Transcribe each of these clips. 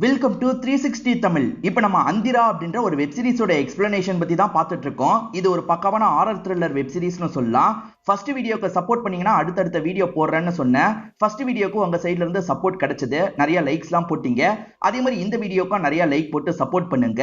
Welcome to 360 Tamil. இப்போ நம்ம அந்திரா அப்படின்ற ஒரு வெப் சீரிஸோட எக்ஸ்பிளனேஷன் பத்தி தான் பார்த்துட்டு இருக்கோம். இது ஒரு பக்காவான ஹாரர் த்ரில்லர் வெப் சீரிஸ்னு சொல்லலாம். ஃபர்ஸ்ட் வீடியோக்கு சப்போர்ட் பண்ணீங்கன்னா அடுத்தடுத்த வீடியோ போடுறேன்னு சொன்னேன். ஃபர்ஸ்ட் வீடியோக்கு உங்க சைட்ல இருந்து சப்போர்ட் கிடைச்சது, நிறைய லைக்ஸ்லாம் போட்டீங்க. அதே மாதிரி இந்த வீடியோக்கும் நிறைய லைக் போட்டு சப்போர்ட் பண்ணுங்க.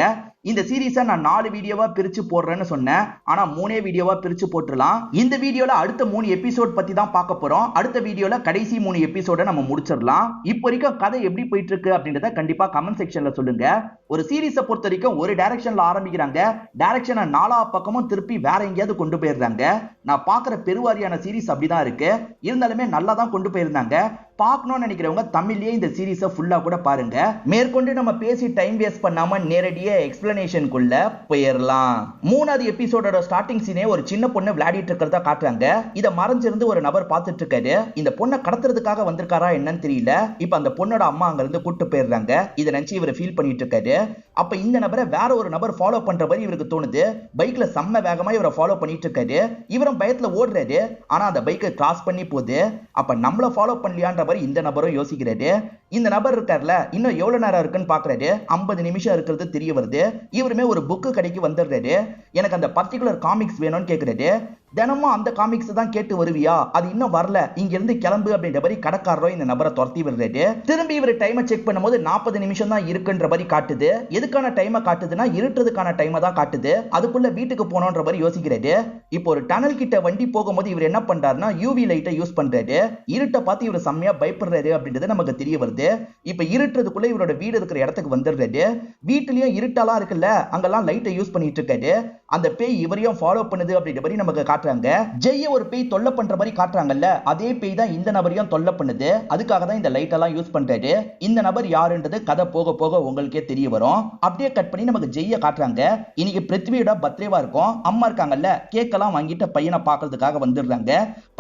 இந்த சீரிஸை நான் 4 வீடியோவா பிரிச்சு போடுறேன்னு சொன்னேன், ஆனா 3 வீடியோவா பிரிச்சு போட்டுடலாம். இந்த வீடியோல அடுத்த 3 எபிசோட் பத்தி தான் பார்க்க போறோம். அடுத்த வீடியோல கடைசி 3 எபிசோட நம்ம முடிச்சிடலாம். இப்போ வரைக்கும் கதை எப்படி போயிட்டு இருக்கு அப்படின்றத கண்டிப்பா கமெண்ட் செக்ஷன்ல சொல்லுங்க. ஒரு சீரிஸை பொறுத்த வரைக்கும் ஒரு டைரக்ஷன்ல ஆரம்பிக்கிறாங்க, டைரக்ஷனை 4 பக்கமும் திருப்பி வேற எங்கேயாவது கொண்டு போயிடுறாங்க. நான் பாக்குற பெருவாரியான சீரிஸ் அப்படிதான் இருக்கு. இருந்தாலுமே நல்லா தான் கொண்டு போயிருந்தாங்க. பார்க்கணும்னு நினைக்கிறவங்க தமிழ்லயே இந்த சீரிஸை ஃபுல்லா கூட பாருங்க. மேற்கொண்டு நம்ம பேசி டைம் வேஸ்ட் பண்ணாம நேரடியா எக்ஸ்பிளனேஷனுக்குள்ள போயிடலாம். 3வது எபிசோடோட ஸ்டார்டிங் சீனே ஒரு சின்ன பொண்ணு விளையாடிட்டு இருக்கிறதா காட்டுறாங்க. இத மறைஞ்சிருந்து ஒரு நபர் பார்த்துட்டு இருக்காரு. இந்த பொண்ணை கடத்துறதுக்காக வந்திருக்காரா என்னன்னு தெரியல. இப்ப அந்த பொண்ணோட அம்மா அங்க இருந்து கூட்டு போயிடுறாங்க. இதை நினைச்சு இவர் ஃபீல் பண்ணிட்டு இருக்காரு. அப்ப இந்த நபரை வேற ஒரு நபர் ஃபாலோ பண்ற மாதிரி இவருக்கு தோணுது. பைக்ல செம்ம வேகமா இவரை ஃபாலோ பண்ணிட்டு இருக்காரு. இவரும் பயத்துல ஓடுறாரு. ஆனா அந்த பைக்கை கிராஸ் பண்ணி போகுது. அப்ப நம்மள ஃபாலோ பண்ணலையான்ற இந்த நபரும் யோசிக்கிறாரு. இந்த நபர் இருக்கார்ல, இன்னும் எவ்வளவு நேரம் இருக்குன்னு பாக்குறாரு. 50 நிமிஷம் இருக்கிறது தெரிய வருது. இவருமே ஒரு புக்கு கடைக்கு வந்துடுறாரு. எனக்கு அந்த பர்டிகுலர் காமிக்ஸ் வேணும்னு கேக்குறாரு. தினமும் அந்த காமிக்ஸ் தான் கேட்டு வருவியா, அது இன்னும் வரல, இங்க இருந்து கிளம்பு அப்படின்ற மாதிரி கடைக்காரரோ இந்த நபரை துரத்தி விடுறாரு. திரும்பி இவர் டைமை செக் பண்ணும்போது 40 நிமிஷம் தான் இருக்குன்ற மாதிரி காட்டுது. எதுக்கான டைமை காட்டுதுன்னா இருட்டுறதுக்கான டைமை தான் காட்டுது. அதுக்குள்ள வீட்டுக்கு போனோன்ற மாதிரி யோசிக்கிறாரு. இப்போ ஒரு டனல் கிட்ட வண்டி போகும்போது இவர் என்ன பண்றாருன்னா யூவி லைட்டை யூஸ் பண்றாரு. இருட்டை பார்த்து இவர் செம்மையா பயப்படுறாரு அப்படின்றது நமக்கு தெரிய வருது. இப்ப இருட்டுறதுக்குள்ள இவரோட வீடு இருக்கிற இடத்துக்கு வந்துடுறாரு. வீட்டுலயும் இருட்டெல்லாம் இருக்குல்ல, அங்கெல்லாம் லைட்டை யூஸ் பண்ணிட்டு இருக்காரு. அந்த பேய் இவரையும் ஃபாலோ பண்ணுது அப்படின்ற மாதிரி நமக்கு காட்டுறாங்க. ஜெய்ய ஒரு பேய் தொல்லை பண்ற மாதிரி காட்டுறாங்கல்ல, அதே பேய் தான் இந்த நபரையும் தொல்லை பண்ணுது. அதுக்காக தான் இந்த லைட் எல்லாம் யூஸ் பண்றாரு. இந்த நபர் யாருன்றது கதை போக போக உங்களுக்கே தெரிய வரும். அப்படியே கட் பண்ணி நமக்கு ஜெய்ய காட்டுறாங்க. இன்னைக்கு பிருத்வியோட பர்த்டேவா இருக்கும். அம்மா இருக்காங்கல்ல, கேக்கெல்லாம் வாங்கிட்டு பையனை பார்க்கறதுக்காக வந்துடுறாங்க.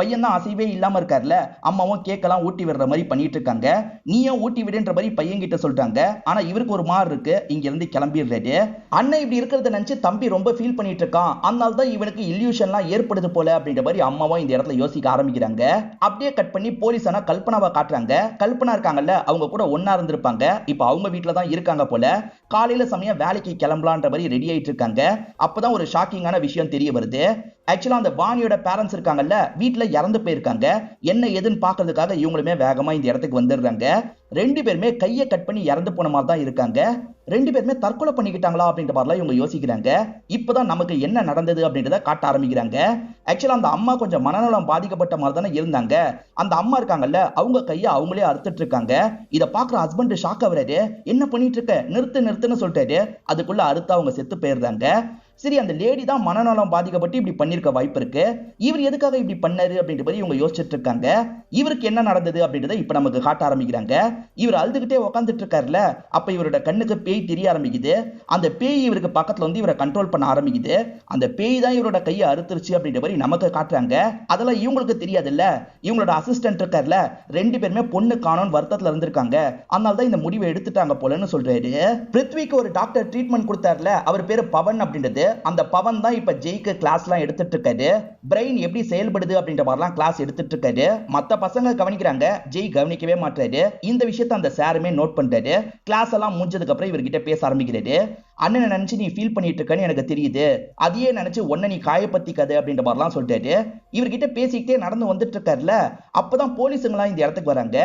பையன் தான் அசைவே இல்லாம இருக்காருல்ல, அம்மாவும் கேக்கெல்லாம் ஊட்டி விடுற மாதிரி பண்ணிட்டு இருக்காங்க. நீயும் ஊட்டி விடுன்ற மாதிரி பையன் கிட்ட சொல்றாங்க. ஆனா இவருக்கு ஒரு மாதிரி இருக்கு, இங்க இருந்து கிளம்பிடுறாரு. அண்ணன் இப்படி இருக்கிறத நினைச்சு தம்பி ரொம்ப ஃபீல் பண்ணிட்டு இருக்கான். அதனால தான் இவனுக்கு இல்யூஷன்லாம் ஏற்படுது போல அப்படின்ற மாதிரி அம்மாவும் இந்த இடத்துல யோசிக்க ஆரம்பிக்கிறாங்க. அப்படியே கட் பண்ணி போலீஸான கல்பனாவை காட்டுறாங்க. கல்பனா இருக்காங்கல்ல, அவங்க கூட ஒன்னா இருந்திருப்பாங்க. இப்ப அவங்க வீட்டுல தான் இருக்காங்க போல. காலையில சமயம் வேலைக்கு கிளம்பலான்ற மாதிரி ரெடி ஆயிட்டு இருக்காங்க. அப்பதான் ஒரு ஷாக்கிங்கான விஷயம் தெரிய வருது. ஆக்சுவலா அந்த வாணியோட பேரண்ட்ஸ் இருக்காங்கல்ல, வீட்டுல இறந்து போயிருக்காங்க. என்ன ஏதுன்னு பாக்குறதுக்காக இவங்களுமே வேகமா இந்த இடத்துக்கு வந்துடுறாங்க. 2 பேருமே கையை கட் பண்ணி இறந்து போன மாதிரி தான் இருக்காங்க. 2 பேருமே தற்கொலை பண்ணிக்கிட்டாங்களா அப்படின்ற மாதிரிலாம் இவங்க யோசிக்கிறாங்க. இப்பதான் நமக்கு என்ன நடந்தது அப்படின்றத காட்ட ஆரம்பிக்கிறாங்க. ஆக்சுவலா அந்த அம்மா கொஞ்சம் மனநலம் பாதிக்கப்பட்ட மாதிரி தானே இருந்தாங்க. அந்த அம்மா இருக்காங்கல்ல, அவங்க கையை அவங்களே அறுத்துட்டு இருக்காங்க. இதை பாக்குற ஹஸ்பண்ட் ஷாக் ஆகுறாரு. என்ன பண்ணிட்டு இருக்க, நிறுத்து நிறுத்துன்னு சொல்லிட்டாரு. அதுக்குள்ள அறுத்து அவங்க செத்து போயிடுறாங்க. சரி, அந்த லேடி தான் மனநலம் பாதிக்கப்பட்டு இப்படி பண்ணிருக்க வாய்ப்பு இருக்கு. இவர் எதுக்காக இப்படி பண்ணாரு அப்படின்ற மாதிரி இவங்க யோசிச்சுட்டு இருக்காங்க. இவருக்கு என்ன நடந்தது அப்படின்றத இப்ப நமக்கு காட்ட ஆரம்பிக்கிறாங்க. இவர் அழுதுகிட்டே உட்காந்துட்டு இருக்காருல்ல, அப்ப இவரோட கண்ணுக்கு பேய் தெரிய ஆரம்பிக்குது. அந்த பேய் இவருக்கு பக்கத்துல வந்து இவரை கண்ட்ரோல் பண்ண ஆரம்பிக்குது. அந்த பேய் தான் இவரோட கையை அறுத்துருச்சு அப்படின்ற மாதிரி நமக்கு காட்டுறாங்க. அதெல்லாம் இவங்களுக்கு தெரியாது இல்ல. இவங்களோட அசிஸ்டன்ட் இருக்காருல்ல, 2 பேருமே பொண்ணு காணோன்னு வருத்தத்துல இருந்திருக்காங்க. அதனால தான் இந்த முடிவை எடுத்துட்டாங்க போலன்னு சொல்றாரு. பிருத்விக்கு ஒரு டாக்டர் ட்ரீட்மெண்ட் கொடுத்தாருல, அவர் பேரு பவன் அப்படின்றது. அந்த பவன் தான் இப்ப ஜெய்க்கு கிளாஸ்லாம் எடுத்துட்டு இருக்காரு. பிரெயின் எப்படி செயல்படுது அப்படின்ற மாதிரிலாம் கிளாஸ் எடுத்துட்டு இருக்காரு. மத்த பசங்க கவனிக்கிறாங்க, ஜெய் கவனிக்கவே மாட்டாரு. இந்த விஷயத்தை அந்த சாருமே நோட் பண்றாரு. கிளாஸ் எல்லாம் முடிஞ்சதுக்கு அப்புறம் இவர்கிட்ட பேச ஆரம்பிக்கிறாரு. அண்ணனை நினைச்சு நீ ஃபீல் பண்ணிட்டு இருக்கன்னு எனக்கு தெரியுது. அதையே நினைச்சு ஒன்ன நீ காயப்பத்திக்காது அப்படின்ற மாதிரிலாம் சொல்லிட்டாரு. இவர்கிட்ட பேசிக்கிட்டே நடந்து வந்துட்டு இருக்காருல்ல, அப்பதான் போலீஸுங்களாம் இந்த இடத்துக்கு வராங்க.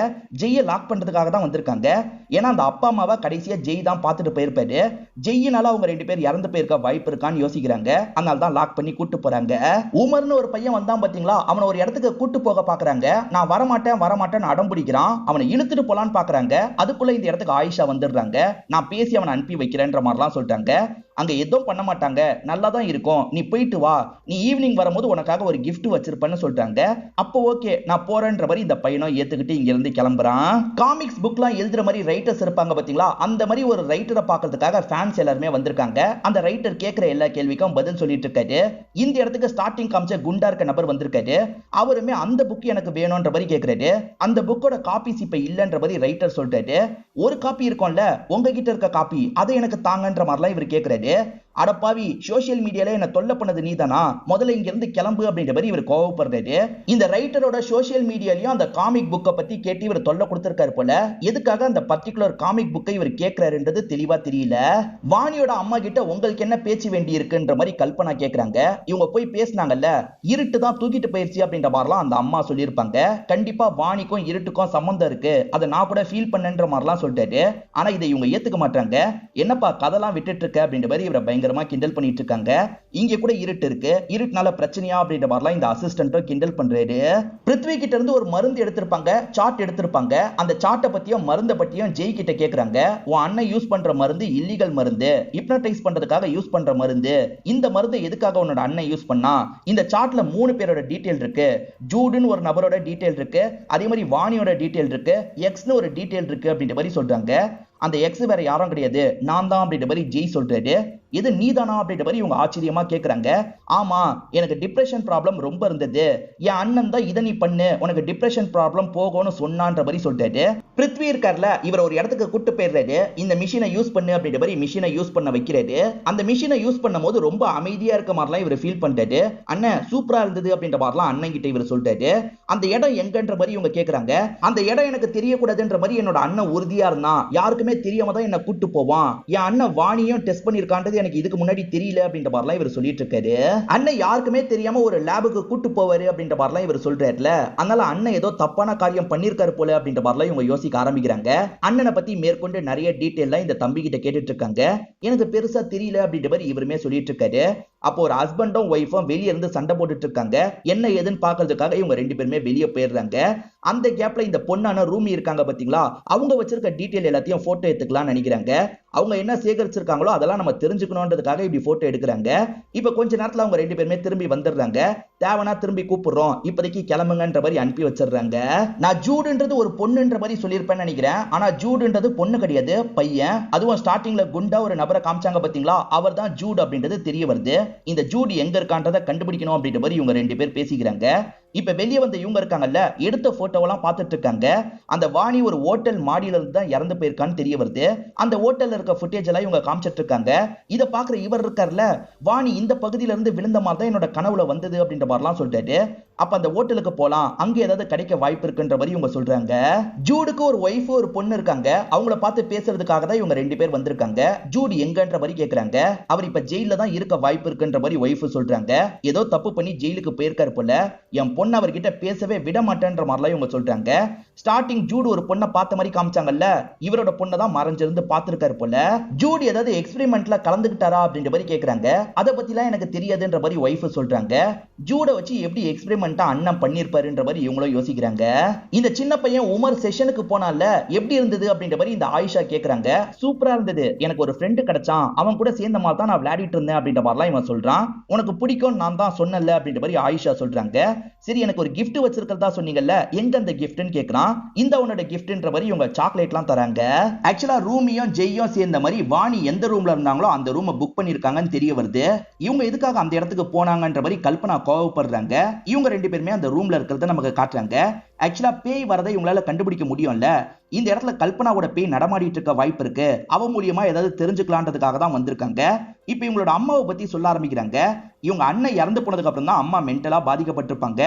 ஜெய்யை லாக் பண்றதுக்காக தான் வந்திருக்காங்க. ஏன்னா அந்த அப்பா அம்மாவை கடைசியா ஜெய் தான் பார்த்துட்டு போயிருப்பாரு. ஜெய்யினால அவங்க 2 பேர் இறந்து போயிருக்க வாய்ப்பு இருக்கான்னு யோசிக்கிறாங்க. அதனால தான் லாக் பண்ணி கூட்டு போறாங்க. உமர்னு ஒரு பையன் வந்தான் பாத்தீங்களா, அவனை ஒரு இடத்துக்கு கூட்டு போக பாக்குறாங்க. நான் வரமாட்டேன்னு அடம் பிடிக்கிறான். அவனை இழுத்துட்டு போலான்னு பாக்குறாங்க. அதுக்குள்ள இந்த இடத்துக்கு ஆயிஷா வந்துடுறாங்க. நான் பேசி அவனை அனுப்பி வைக்கிறேன்ற மாதிரிலாம் சொல்லிட்டாங்க. அங்க எதுவும் பண்ண மாட்டாங்க, நல்லா தான் இருக்கும், நீ போயிட்டு வா, நீ ஈவினிங் வரும்போது உனக்காக ஒரு கிஃப்ட் வச்சிருப்பேன்னு சொல்றாங்க. அப்போ ஓகே நான் போறேன்ற மாதிரி இந்த பையனும் ஏத்துக்கிட்டு இங்க இருந்து கிளம்புறான். காமிக்ஸ் புக்லாம் எழுதுற மாதிரி ரைட்டர்ஸ் இருப்பாங்க பாத்தீங்களா, அந்த மாதிரி ஒரு ரைட்டரை பார்க்கறதுக்காக ஃபேன்ஸ் எல்லாருமே வந்திருக்காங்க. அந்த ரைட்டர் கேட்கிற எல்லா கேள்விக்கும் பதில் சொல்லிட்டு இருக்காரு. இந்த இடத்துக்கு ஸ்டார்டிங் காமிச்ச குண்டா இருக்க நபர் வந்திருக்காரு. அவருமே அந்த புக் எனக்கு வேணும்ன்ற மாதிரி கேட்கிறாரு. அந்த புக்கோட காப்பீஸ் இப்ப இல்லன்ற மாதிரி ரைட்டர் சொல்லிட்டாரு. ஒரு காப்பி இருக்கும்ல, உங்ககிட்ட இருக்க காப்பி அதை எனக்கு தாங்கன்ற மாதிரிலாம் இவர் கேட்கிறாரு. அடப்பாவி சோசியல் மீடியால என்ன தொல்லை பண்ணது நீதானா, முதல்ல இங்க இருந்து கிளம்பு அப்படின்ற மாதிரி இவர் கோவப்படுறாரு. இந்த ரைட்டரோட சோசியல் மீடியாலயும் அந்த காமிக் புக்கை பத்தி கேட்டு இவர் தொல்லை கொடுத்திருக்காரு போல. எதுக்காக அந்த பர்டிகுலர் காமிக் புக்கை இவர் கேட்கிறாருன்றது தெளிவா தெரியல. வாணியோட அம்மா கிட்ட உங்களுக்கு என்ன பேச்சு வேண்டி இருக்குன்ற மாதிரி கல்பனா கேக்குறாங்க. இவங்க போய் பேசினாங்கல்ல, இருட்டு தான் தூக்கிட்டு போயிருச்சு அப்படின்ற மாதிரிலாம் அந்த அம்மா சொல்லியிருப்பாங்க. கண்டிப்பா வாணிக்கும் இருட்டுக்கும் சம்பந்தம் இருக்கு, அதை நான் கூட ஃபீல் பண்ணன்ற மாதிரிலாம் சொல்லிட்டாரு. ஆனா இதை இவங்க ஏத்துக்க மாட்டாங்க. என்னப்பா கதெல்லாம் விட்டுட்டு இருக்க அப்படின்ற மாதிரி இவரை பயங்கரமா கிண்டல் பண்ணிட்டு இருக்காங்க. இங்க கூட இருட்டு இருக்கு, இருட்டுனால பிரச்சனையா அப்படின்ற மாதிரிலாம் இந்த அசிஸ்டன்ட்டும் கிண்டல் பண்றாரு. பிருத்வி கிட்ட இருந்து ஒரு மருந்து எடுத்திருப்பாங்க, சார்ட் எடுத்திருப்பாங்க. அந்த சார்ட்டை பத்தியும் மருந்தை பத்தியும் ஜெய் கிட்ட கேக்குறாங்க. உன் அண்ணன் யூஸ் பண்ற மருந்து இல்லீகல் மருந்து, ஹிப்னோடைஸ் பண்றதுக்காக யூஸ் பண்ற மருந்து. இந்த மருந்து எதுக்காக உன்னோட அண்ணன் யூஸ் பண்ணா? இந்த சார்ட்ல 3 பேரோட டீடைல் இருக்கு. ஜூடுன்னு ஒரு நபரோட டீடைல் இருக்கு, அதே மாதிரி வாணியோட டீடைல் இருக்கு, எக்ஸ்னு ஒரு டீடைல் இருக்கு அப்படின்ற மாதிரி சொல்றாங்க. அந்த எக்ஸ் வேற யாரும் கிடையாது, நான் தான் அப்படின்ற மாதிரி ஜெய் சொல்றாரு. இது நீதானா அப்படின்ற மாதிரி இவங்க ஆச்சரியமா கேக்குறாங்க. ஆமா, எனக்கு டிப்ரெஷன் ப்ராப்ளம் ரொம்ப இருந்தது, என் அண்ணன் தான் இதை நீ பண்ணு, உனக்கு டிப்ரெஷன் ப்ராப்ளம் போகும்னு சொன்னான்ற மாதிரி சொல்றாரு. பிருத்வி இருக்கார்ல, இவர் ஒரு இடத்துக்கு கூட்டு போயிடுறாரு. இந்த மிஷினை யூஸ் பண்ணு அப்படின்ற மாதிரி மிஷினை யூஸ் பண்ண வைக்கிறாரு. அந்த மிஷினை யூஸ் பண்ணும் போது ரொம்ப அமைதியா இருக்க மாதிரிலாம் இவர் ஃபீல் பண்றாரு. அண்ணன் சூப்பரா இருந்தது அப்படின்ற மாதிரிலாம் அண்ணன் கிட்ட இவர் சொல்றாரு. அந்த இடம் எங்கன்ற மாதிரி இவங்க கேக்குறாங்க. அந்த இடம் எனக்கு தெரியக்கூடாதுன்ற மாதிரி என்னோட அண்ணன் உறுதியா இருந்தான், யாருக்குமே தெரியாம தான் என்ன கூட்டு போவான், என் அண்ணன் வாணியும் டெஸ்ட் பண்ணிருக்கான்றது எனக்கு இதுக்கு முன்னாடி தெரியல அப்படின்ற மாதிரிலாம் இவர் சொல்லிட்டு இருக்காரு. அண்ணன் யாருக்குமே தெரியாம ஒரு லேபுக்கு கூட்டு போவாரு அப்படின்ற மாதிரிலாம் இவர் சொல்றாருல, அதனால அண்ணன் ஏதோ தப்பான காரியம் பண்ணிருக்காரு போல அப்படின்ற மாதிரிலாம் இவங்க யோசிக்க ஆரம்பிக்கிறாங்க. அண்ணனை பத்தி மேற்கொண்டு நிறைய டீடைல்லாம் இந்த தம்பி கிட்ட கேட்டுட்டு இருக்காங்க. எனக்கு பெருசா தெரியல அப்படின்ற மாதிரி இவருமே சொல்லிட்டு இருக்காரு. அப்போ ஒரு ஹஸ்பண்டும் ஒய்ஃபும் வெளியே இருந்து சண்டை போட்டுட்டு இருக்காங்க. என்ன ஏதுன்னு பாக்குறதுக்காக இவங்க 2 பேருமே வெளியே போயிடுறாங்க. அந்த கேப்ல இந்த பொண்ணான ரூமி இருக்காங்க பாத்தீங்களா, அவங்க வச்சிருக்க டீடைல் எல்லாத்தையும் போட்டோ எடுத்துக்கலாம்னு நினைக்கிறாங்க. அவங்க என்ன சேகரிச்சிருக்காங்களோ அதெல்லாம் நம்ம தெரிஞ்சுக்கணும்ன்றதுக்காக இப்படி போட்டோ எடுக்கிறாங்க. இப்ப கொஞ்ச நேரத்துல அவங்க 2 பேருமே திரும்பி வந்துடுறாங்க. தேவனா திரும்பி கூப்பிடுறோம், இப்போதைக்கு கிளம்புங்கன்ற மாதிரி அனுப்பி வச்சிடுறாங்க. நான் ஜூடுன்றது ஒரு பொண்ணுன்ற மாதிரி சொல்லியிருப்பேன்னு நினைக்கிறேன். ஆனா ஜூடுன்றது பொண்ணு கிடையாது, பையன். அதுவும் ஸ்டார்டிங்ல குண்டா ஒரு நபரை காமிச்சாங்க பாத்தீங்களா, அவர் தான் ஜூட் அப்படின்றது தெரிய வருது. இந்த ஜூட் எங்க இருக்கான்றதை கண்டுபிடிக்கணும் அப்படின்ற மாதிரி இவங்க 2 பேர் பேசிக்கிறாங்க. இப்ப வெளியே வந்த இவங்க இருக்காங்கல்ல, எடுத்த போட்டோவெல்லாம் பார்த்துட்டு இருக்காங்க. அந்த வாணி ஒரு ஹோட்டல் மாடியில இருந்து தான் இறந்து போயிருக்கான்னு தெரிய வருது. அந்த ஹோட்டல்ல இருக்க ஃபுட்டேஜ் எல்லாம் இவங்க காமிச்சிட்டு இருக்காங்க. இதை பாக்குற இவர் இருக்கார்ல, வாணி இந்த பகுதியில இருந்து விழுந்த மாதிரி தான் என்னோட கனவுல வந்தது அப்படின்ற மாதிரிலாம் சொல்லிட்டாரு. அப்ப அந்த ஹோட்டலுக்கு போலாம், அங்க ஏதாவது கிடைக்க வாய்ப்பு இருக்குன்ற மாதிரி இவங்க சொல்றாங்க. ஜூடுக்கு ஒரு ஒய்ஃப் ஒரு பொண்ணு இருக்காங்க, அவங்கள பார்த்து பேசுறதுக்காக தான் இவங்க 2 பேர் வந்திருக்காங்க. ஜூட் எங்கன்ற மாதிரி கேக்குறாங்க. அவர் இப்ப ஜெயில தான் இருக்க வாய்ப்பு இருக்குன்ற மாதிரி ஒய்ஃப் சொல்றாங்க. ஏதோ தப்பு பண்ணி ஜெயிலுக்கு போயிருக்காரு போல, என் பொண்ணு அவர்கிட்ட பேசவே விட மாட்டேன்ற மாதிரிலாம் இவங்க சொல்றாங்க. ஸ்டார்டிங் ஜூட் ஒரு பொண்ணை பார்த்த மாதிரி காமிச்சாங்கல்ல, இவரோட பொண்ணை தான் மறைஞ்சிருந்து பார்த்திருக்காரு போல. ஜூட் ஏதாவது எக்ஸ்பெரிமெண்ட்ல கலந்துக்கிட்டாரா அப்படின்ற மாதிரி கேக்குறாங்க. அதை பத்திலாம் எனக்கு தெரியாதுன்ற மாதிரி ஒய்ஃப் சொல்றாங்க. ஜூட வச்சு எப்படி எக்ஸ்பெரிமெண்ட் அண்ணன் பண்ணிருப்பாருன்ற மாதிரி இவங்களும் யோசிக்கிறாங்க. இந்த சின்ன பையன் உமர் செஷனுக்கு போனால எப்படி இருந்தது அப்படின்ற மாதிரி இந்த ஆயிஷா கேக்குறாங்க. சூப்பரா இருந்தது, எனக்கு ஒரு ஃப்ரெண்டு கிடைச்சான், அவன் கூட சேர்ந்த மாதிரி தான் நான் விளையாடிட்டு இருந்தேன் அப்படின்ற மாதிரிலாம் இவன் சொல்றான். உனக்கு பிடிக்கும் நான் தான் சொன்னல அப்படின்ற மாதிரி ஆயிஷா சொல்றாங்க. சரி எனக்கு ஒரு கிஃப்ட் வச்சிருக்கிறதா சொன்னீங்கல்ல, எங்க அந்த கிஃப்ட்னு கேக்குறான். இந்த உன்னோட கிஃப்ட்ன்ற மாதிரி இவங்க சாக்லேட்லாம் தராங்க. ஆக்சுவலா ரூமியும் ஜெய்யும் சேர்ந்த மாதிரி வாணி எந்த ரூம்ல இருந்தாங்களோ அந்த ரூமை புக் பண்ணிருக்காங்கன்னு தெரிய வருது. இவங்க எதுக்காக அந்த இடத்துக்கு போனாங்கன்ற மாதிரி கல்பனா கோவப்படுறாங்க. இவங்க 2 பேருமே அந்த ரூம்ல இருக்கிறத நமக்கு காட்டுறாங்க. ஆக்சுவலா பேய் வரதை இவங்களால கண்டுபிடிக்க முடியும்ல, இந்த இடத்துல கல்பனாவோட பேய் நடமாடிட்டு இருக்க வாய்ப்பு இருக்கு, அவ மூலியமா ஏதாவது தெரிஞ்சுக்கலான்றதுக்காக தான் வந்திருக்காங்க. இப்ப இவங்களோட அம்மாவை பத்தி சொல்ல ஆரம்பிக்கிறாங்க. இவங்க அண்ணன் இறந்து போனதுக்கு அப்புறம் தான் அம்மா மென்டலா பாதிக்கப்பட்டிருப்பாங்க.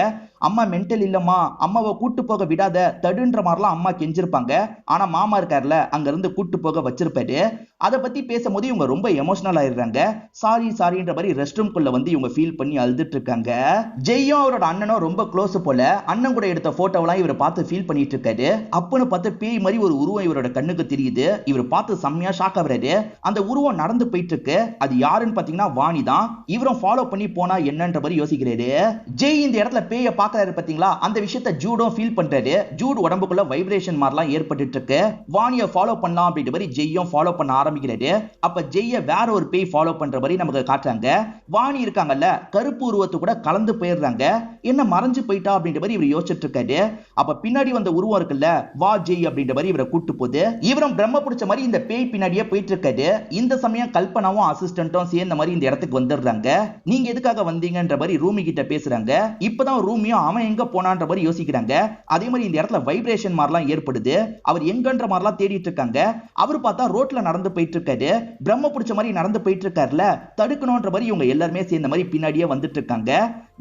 அம்மா மென்டல் இல்லம்மா, அம்மாவை கூட்டு போக விடாத, தடுன்ற மாதிரிலாம் அம்மா கெஞ்சிருப்பாங்க. ஆனா மாமா இருக்காருல, அங்க இருந்து கூட்டு போக வச்சிருப்பாரு. அதை பத்தி பேசும்போது இவங்க ரொம்ப எமோஷனல் ஆயிடுறாங்க. சாரின்ற மாதிரி ரெஸ்ட் ரூம்குள்ள வந்து இவங்க ஃபீல் பண்ணி அழுதுட்டு இருக்காங்க. ஜெய்யும் அவரோட அண்ணனும் ரொம்ப க்ளோஸ் போல. அண்ணன் கூட எடுத்த போட்டோவெல்லாம் இவரை பார்த்து ஃபீல் பண்ணிட்டு இருக்காரு. அப்பன்னு பார்த்து பேய் மாதிரி ஒரு உருவம் இவரோட கண்ணுக்கு தெரியுது. இவர் பார்த்து செம்மையா ஷாக் ஆகுறாரு. அந்த உருவம் நடந்து போயிட்டு இருக்கு. அது யாருன்னு பாத்தீங்கன்னா வாணி தான். இவரும் ஃபாலோ பண்ணி போனா என்னன்ற மாதிரி யோசிக்கிறாரு. ஜெய் இந்த இடத்துல பேய பாக்குறாரு பாத்தீங்களா, அந்த விஷயத்தை ஜூடும் ஃபீல் பண்றாரு. ஜூட் உடம்புக்குள்ள வைப்ரேஷன் மாதிரிலாம் ஏற்பட்டு இருக்கு. வாணியை ஃபாலோ பண்ணலாம் அப்படின்ற மாதிரி ஜெய்யும் ஃபாலோ பண்ண ஆரம்பிக்கிறாரு. அப்ப ஜெய்ய வேற ஒரு பேய் ஃபாலோ பண்ற மாதிரி நமக்கு காட்டுறாங்க. வாணி இருக்காங்கல்ல, கருப்பு உருவத்து கூட கலந்து போயிடுறாங்க. என்ன மறைஞ்சு போயிட்டா அப்படின்ற மாதிரி இவர் யோசிச்சுட்டு இருக்காரு. அப்ப பின்னாடி வந்த உருவம் இருக்குல்ல, வா ஜெய் அப்படின்னு அப்படின்ற மாதிரி இவரை கூட்டு போகுது. இவரும் பிரம்ம பிடிச்ச மாதிரி இந்த பேய் பின்னாடியே போயிட்டு இருக்காரு. இந்த சமயம் கல்பனாவும் அசிஸ்டன்ட்டும் சேர்ந்த மாதிரி இந்த இடத்துக்கு வந்துடுறாங்க. நீங்க எதுக்காக வந்தீங்கன்ற மாதிரி ரூமி கிட்ட பேசுறாங்க. இப்பதான் ரூமியும் அவன் எங்க போனான்ற மாதிரி யோசிக்கிறாங்க. அதே மாதிரி இந்த இடத்துல வைப்ரேஷன் மாதிரிலாம் ஏற்படுது. அவர் எங்கன்ற மாதிரிலாம் தேடிட்டு இருக்காங்க. அவர் பார்த்தா ரோட்ல நடந்து போயிட்டு இருக்காரு. பிரம்ம பிடிச்ச மாதிரி நடந்து போயிட்டு இருக்காருல, தடுக்கணும்ன்ற மாதிரி இவங்க எல்லாருமே சேர்ந்த மாதிரி பின்னாடியே வந்துட்டு இருக்காங்க.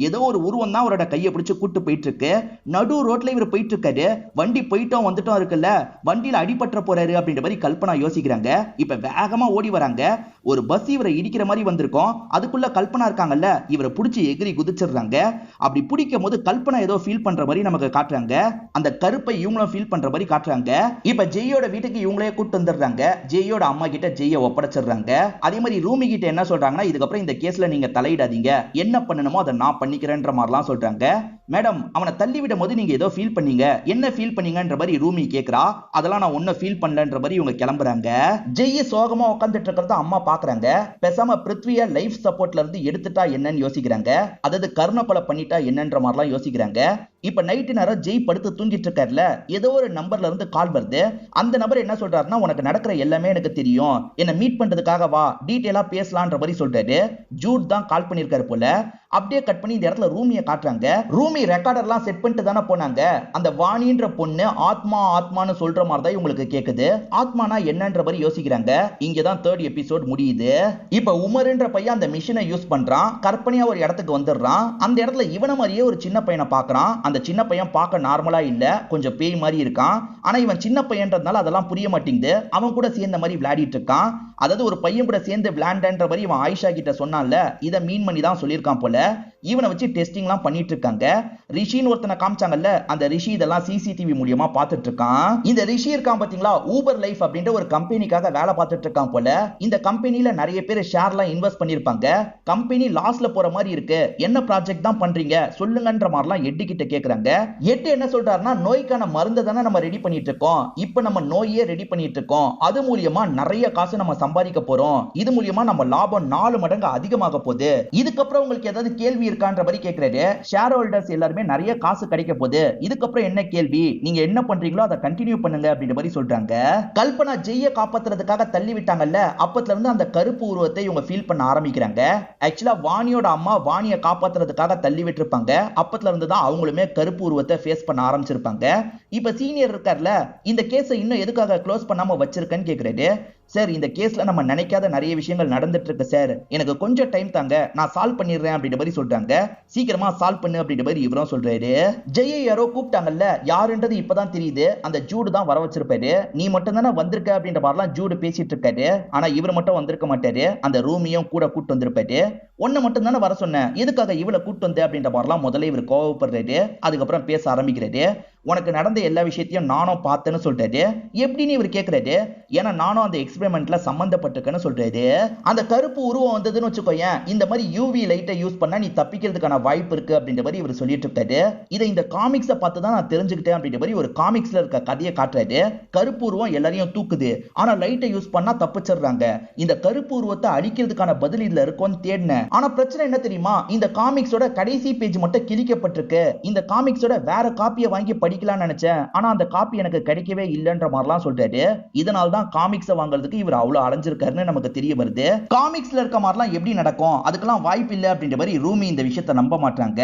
ஏதோ ஒரு உருவம் தான் அவரோட கையை பிடிச்சு கூட்டு போயிட்டு இருக்கு. நடு ரோட்ல இவர் போயிட்டு இருக்காரு. வண்டி போயிட்டோம் வந்துட்டோம் இருக்குல்ல, வண்டியில அடிபற்ற போறாரு அப்படின்ற மாதிரி கல்பனா யோசிக்கிறாங்க. இப்ப வேகமா ஓடி வராங்க. ஒரு பஸ் இவரை இடிக்கிற மாதிரி வந்திருக்கும். அதுக்குள்ள கல்பனா இருக்காங்கல்ல, இவரை பிடிச்சி எகிரி குதிச்சிடுறாங்க. அப்படி பிடிக்கும் போது கல்பனா ஏதோ ஃபீல் பண்ற மாதிரி நமக்கு காட்டுறாங்க. அந்த கருப்பை இவங்களும் ஃபீல் பண்ற மாதிரி காட்டுறாங்க. இப்ப ஜெயோட வீட்டுக்கு இவங்களே கூட்டு வந்துடுறாங்க. ஜெயோட அம்மா கிட்ட ஜெய ஒப்படைச்சிடுறாங்க. அதே மாதிரி ரூமி கிட்ட என்ன சொல்றாங்கன்னா, இதுக்கப்புறம் இந்த கேஸ்ல நீங்க தலையிடாதீங்க, என்ன பண்ணணுமோ அதை நான் பண்ணிக்கிறேன்ற மாதிரிலாம் சொல்றாங்க. மேடம், அவனை தள்ளி விடும் போது நீங்க ஏதோ ஃபீல் பண்ணீங்க, என்ன ஃபீல் பண்ணீங்கன்ற மாதிரி ரூமி கேக்குறா. அதெல்லாம் நான் ஒன்னும் ஃபீல் பண்ணலன்ற மாதிரி இவங்க கிளம்புறாங்க. ஜெய சோகமா உட்காந்துட்டு இருக்கிறத அம்மா பாக்குறாங்க. பேசாம பிருத்விய லைஃப் சப்போர்ட்ல இருந்து எடுத்துட்டா என்னன்னு யோசிக்கிறாங்க. அதாவது கர்ண கொலை பண்ணிட்டா என்னன்ற மாதிரிலாம் யோசிக்கிறாங்க. இப்ப நைட்டு நேரம் ஜெய் படுத்து தூங்கிட்டு இருக்காருல, ஏதோ ஒரு நம்பர்ல இருந்து கால் வருது. அந்த நபர் என்ன சொல்றாருன்னா, உனக்கு நடக்கிற எல்லாமே எனக்கு தெரியும், என்ன மீட் பண்றதுக்காக வா, டீடைலா பேசலான்ற மாதிரி சொல்றாரு. ஜூட் தான் கால் பண்ணிருக்காரு போல. அப்படியே கட் பண்ணி இந்த இடத்துல ரூமியை காட்டுறாங்க. ரூமி ரெக்கார்டர்லாம் செட் பண்ணிட்டு தானே போனாங்க. அந்த வாணின்ற பொண்ணு ஆத்மா ஆத்மான்னு சொல்ற மாதிரி தான் இவங்களுக்கு கேக்குது. ஆத்மானா என்னன்ற மாதிரி யோசிக்கிறாங்க. இங்கதான் 3rd எபிசோட் முடியுது. இப்ப உமர்ன்ற பையன் அந்த மிஷினை யூஸ் பண்றான். கற்பனையா ஒரு இடத்துக்கு வந்துடுறான். அந்த இடத்துல இவன மாதிரியே ஒரு சின்ன பையனை பாக்குறான். அந்த சின்ன பையன் பார்க்க நார்மலா இல்ல, கொஞ்சம் பேய் மாதிரி இருக்கான். ஆனா இவன் சின்ன பையன்றதுனால அதெல்லாம் புரிய மாட்டேங்குது. அவன் கூட சேர்ந்த மாதிரி விளையாடிட்டு இருக்கான். அதாவது ஒரு பையன் கூட சேர்ந்து விளையாண்டன்ற மாதிரி இவன் ஆயிஷா கிட்ட சொன்னான்ல, இதை மீன் பண்ணி தான் சொல்லியிருக்கான் போல. இவனை வச்சு டெஸ்டிங்லாம் பண்ணிட்டு இருக்காங்க. ரிஷின்னு ஒருத்தனை காமிச்சாங்கல்ல, அந்த ரிஷி இதெல்லாம் சிசிடிவி மூலியமா பார்த்துட்டு இருக்கான். இந்த ரிஷி இருக்கான் பாத்தீங்களா, ஊபர் லைஃப் அப்படின்ற ஒரு கம்பெனிக்காக வேலை பார்த்துட்டு இருக்கான் போல. இந்த கம்பெனில நிறைய பேர் ஷேர்லாம் இன்வெஸ்ட் பண்ணிருப்பாங்க. கம்பெனி லாஸ்ல போற மாதிரி இருக்கு, என்ன ப்ராஜெக்ட் தான் பண்றீங்க சொல்லுங்கன்ற மாதிரிலாம் எட்டு கிட்ட கேக்குறாங்க. எட்டு என்ன சொல்றாருன்னா, நோய்க்கான மருந்து தானே நம்ம ரெடி பண்ணிட்டு இருக்கோம், இப்ப நம்ம நோயே ரெடி பண்ணிட்டு இருக்கோம், அது மூலியமா நிறைய காசு நம்ம சம்பாதிக்க போறோம், இது மூலியமா நம்ம லாபம் 4 மடங்கு அதிகமாக போகுது, இதுக்கப்புறம் உங்களுக்கு ஏதாவது கேள்வி இருக்கான்ற மாதிரி கேக்குறாரு. ஷேர் ஹோல்டர்ஸ் எல்லாருமே நிறைய காசு கிடைக்க போகுது, இதுக்கப்புறம் என்ன கேள்வி, நீங்க என்ன பண்றீங்களோ அதை கண்டினியூ பண்ணுங்க அப்படின்ற மாதிரி சொல்றாங்க. கல்பனா ஜெய்ய காப்பாத்துறதுக்காக தள்ளி விட்டாங்கல்ல, அப்பத்துல இருந்து அந்த கருப்பு உருவத்தை இவங்க ஃபீல் பண்ண ஆரம்பிக்கிறாங்க. ஆக்சுவலா வாணியோட அம்மா வாணியை காப்பாத்துறதுக்காக தள்ளி விட்டுருப்பாங்க. அப்பத்துல இருந்து தான் அவங்களுமே கருப்பு உருவத்தை ஃபேஸ் பண்ண ஆரம்பிச்சிருப்பாங்க. இப்ப சீனியர் இருக்கார்ல, இந்த கேஸை இன்னும் எதுக்காக க்ளோஸ் பண்ணாம வச்சிருக்கேன்னு கேக்குறாரு. சார், இந்த கேஸ்ல நம்ம நினைக்காத நிறைய விஷயங்கள் நடந்துட்டு இருக்கு சார், எனக்கு கொஞ்சம் டைம் தாங்க, நான் சால்வ் பண்ணிடுறேன் அப்படின்ற மாதிரி சொல்றாங்க. சீக்கிரமா சால்வ் பண்ணு அப்படின்ற மாதிரி இவரும் சொல்றாரு. ஜெயை யாரோ கூப்பிட்டாங்கல்ல, யாருன்றது இப்பதான் தெரியுது, அந்த ஜூடு தான் வர வச்சிருப்பாரு. நீ மட்டும் தானே வந்திருக்க அப்படின்ற மாதிரிலாம் ஜூடு பேசிட்டு இருக்காரு. ஆனா இவர் மட்டும் வந்திருக்க மாட்டாரு, அந்த ரூமியும் கூட கூட்டு வந்திருப்பாரு. ஒன்னு மட்டும் தானே வர சொன்னேன், எதுக்காக இவளை கூட்டு வந்த அப்படின்ற மாதிரிலாம் முதல்ல இவர் கோவப்படுறாரு. அதுக்கப்புறம் பேச ஆரம்பிக்கிறாரு. உனக்கு நடந்த எல்லா விஷயத்தையும் நானும் பார்த்தேன்னு சொல்றாரு. எப்படின்னு இவர் கேட்கிறாரு. ஏன்னா நானும் அந்த எக்ஸ்பெரிமெண்ட்ல சம்பந்தப்பட்டிருக்கேன்னு சொல்றாரு. அந்த கருப்பு உருவம் வந்ததுன்னு வச்சுக்கோயேன், இந்த மாதிரி யூவி லைட்டை யூஸ் பண்ணா நீ தப்பிக்கிறதுக்கான வாய்ப்பு இருக்கு அப்படின்ற மாதிரி இவர் சொல்லிட்டு இருக்காரு. இதை இந்த காமிக்ஸை பார்த்து தான் நான் தெரிஞ்சுக்கிட்டேன் அப்படின்ற மாதிரி ஒரு காமிக்ஸ்ல இருக்க கதையை காட்டுறாரு. கருப்பு உருவம் எல்லாரையும் தூக்குது, ஆனா லைட்டை யூஸ் பண்ணா தப்பிச்சிடுறாங்க. இந்த கருப்பு உருவத்தை அழிக்கிறதுக்கான பதில் இதுல இருக்கும்னு தேடினேன். ஆனா பிரச்சனை என்ன தெரியுமா, இந்த காமிக்ஸோட கடைசி பேஜ் மட்டும் கிழிக்கப்பட்டிருக்கு. இந்த காமிக்ஸோட வேற காப்பியை வாங்கி படிக்கலாம் நினைச்சேன், ஆனா அந்த காப்பி எனக்கு கிடைக்கவே இல்லைன்ற மாதிரிலாம் சொல்றாரு. இதனால தான் காமிக்ஸை வாங்குறதுக்கு இவர் அவ்வளவு அலைஞ்சிருக்காருன்னு நமக்கு தெரிய வருது. காமிக்ஸ்ல இருக்க மாதிரிலாம் எப்படி நடக்கும், அதுக்கெல்லாம் வாய்ப்பு இல்லை அப்படின்ற மாதிரி ரூமி இந்த விஷயத்தை நம்ப மாட்டாங்க.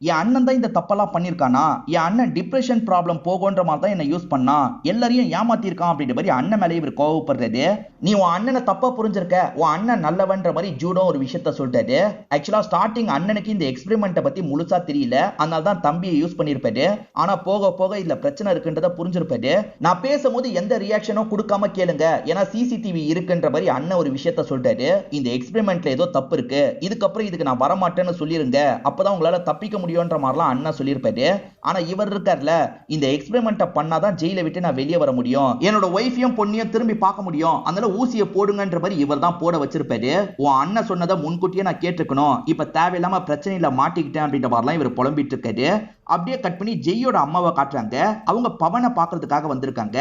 என் அண்ணன் தான் இந்த தப்பெல்லாம் பண்ணிருக்கானா, என் அண்ணன் டிப்ரெஷன் ப்ராப்ளம் போகுன்ற மாதிரி தான் என்ன யூஸ் பண்ணா, எல்லாரையும் ஏமாத்திருக்கான் அப்படின்ற மாதிரி அண்ணன் மேலே இவர் கோவப்படுறாரு. நீ உன் அண்ணனை தப்பா புரிஞ்சிருக்க, உன் அண்ணன் நல்லவன்ற மாதிரி ஜூடோ ஒரு விஷயத்த சொல்றாரு. ஆக்சுவலா ஸ்டார்டிங் அண்ணனுக்கு இந்த எக்ஸ்பெரிமெண்ட்டை பத்தி முழுசா தெரியல, அதனால தான் தம்பியை யூஸ் பண்ணிருப்பாரு. ஆனா போக போக இதுல பிரச்சனை இருக்குன்றத புரிஞ்சிருப்பாரு. நான் பேசும்போது எந்த ரியாக்ஷனும் கொடுக்காம கேளுங்க, ஏன்னா சிசிடிவி இருக்குன்ற மாதிரி அண்ணன் ஒரு விஷயத்த சொல்றாரு. இந்த எக்ஸ்பெரிமெண்ட்ல ஏதோ தப்பு இருக்கு, இதுக்கப்புறம் இதுக்கு நான் வரமாட்டேன்னு சொல்லிருங்க, அப்பதான் உங்களால தப்பிக்க முடியும்ன்ற மாதிரிலாம் அண்ணன் சொல்லியிருப்பாரு. ஆனா இவர் இருக்கார்ல, இந்த எக்ஸ்பெரிமெண்ட்டை பண்ணாதான் ஜெயில விட்டு நான் வெளியே வர முடியும், என்னோட ஒய்ஃபையும் பொண்ணையும் திரும்பி பார்க்க முடியும், அதனால ஊசியை போடுங்கன்ற மாதிரி இவர் தான் போட வச்சிருப்பாரு. உன் அண்ணன் சொன்னதை முன்கூட்டியே நான் கேட்டுக்கணும், இப்ப தேவையில்லாம பிரச்சனையில மாட்டிக்கிட்டேன் அப்படின்ற மாதிரிலாம் இவர் புலம்பிட்டு இருக்காரு. அப்படியே கட் பண்ணி ஜெய்யோட அம்மாவை காட்டுறாங்க. அவங்க பவனை பாக்குறதுக்காக வந்திருக்காங்க.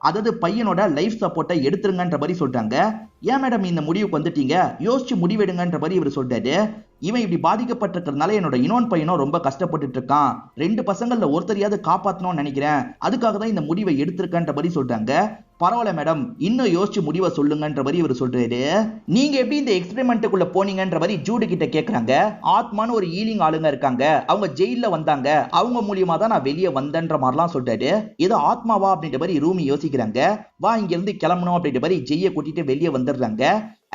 அதாவது பையனோட லைஃப் சப்போர்ட்டை எடுத்துருங்கன்ற மாதிரி சொல்றாங்க. ஏன் மேடம் இந்த முடிவுக்கு வந்துட்டீங்க, யோசிச்சு முடிவெடுங்கன்ற மாதிரி இவர் சொல்றாரு. இவன் இப்படி பாதிக்கப்பட்டிருக்கிறதுனால என்னோட இன்னொரு பையனும் ரொம்ப கஷ்டப்பட்டு இருக்கான், 2 பசங்கள்ல ஒருத்தரையாவது காப்பாற்றணும்னு நினைக்கிறேன், அதுக்காக தான் இந்த முடிவை எடுத்திருக்கன்ற மாதிரி சொல்றாங்க. பரவாயில்ல மேடம், இன்னும் யோசிச்சு முடிவை சொல்லுங்கன்ற மாதிரி இவர் சொல்றாரு. நீங்க எப்படி இந்த எக்ஸ்பெரிமெண்ட்டுக்குள்ள போனீங்கன்ற மாதிரி ஜூடு கிட்ட கேக்குறாங்க. ஆத்மான்னு ஒரு ஈலிங் ஆளுங்க இருக்காங்க, அவங்க ஜெயில வந்தாங்க, அவங்க மூலியமா தான் நான் வெளியே வந்தேன்ற மாதிரிலாம் சொல்றாரு. ஏதோ ஆத்மாவா அப்படின்ற மாதிரி ரூமி யோசிக்கிறாங்க. வா இங்க இருந்து கிளம்பணும் அப்படின்ற மாதிரி ஜெய்யை கூட்டிட்டு வெளியே வந்துடுறாங்க.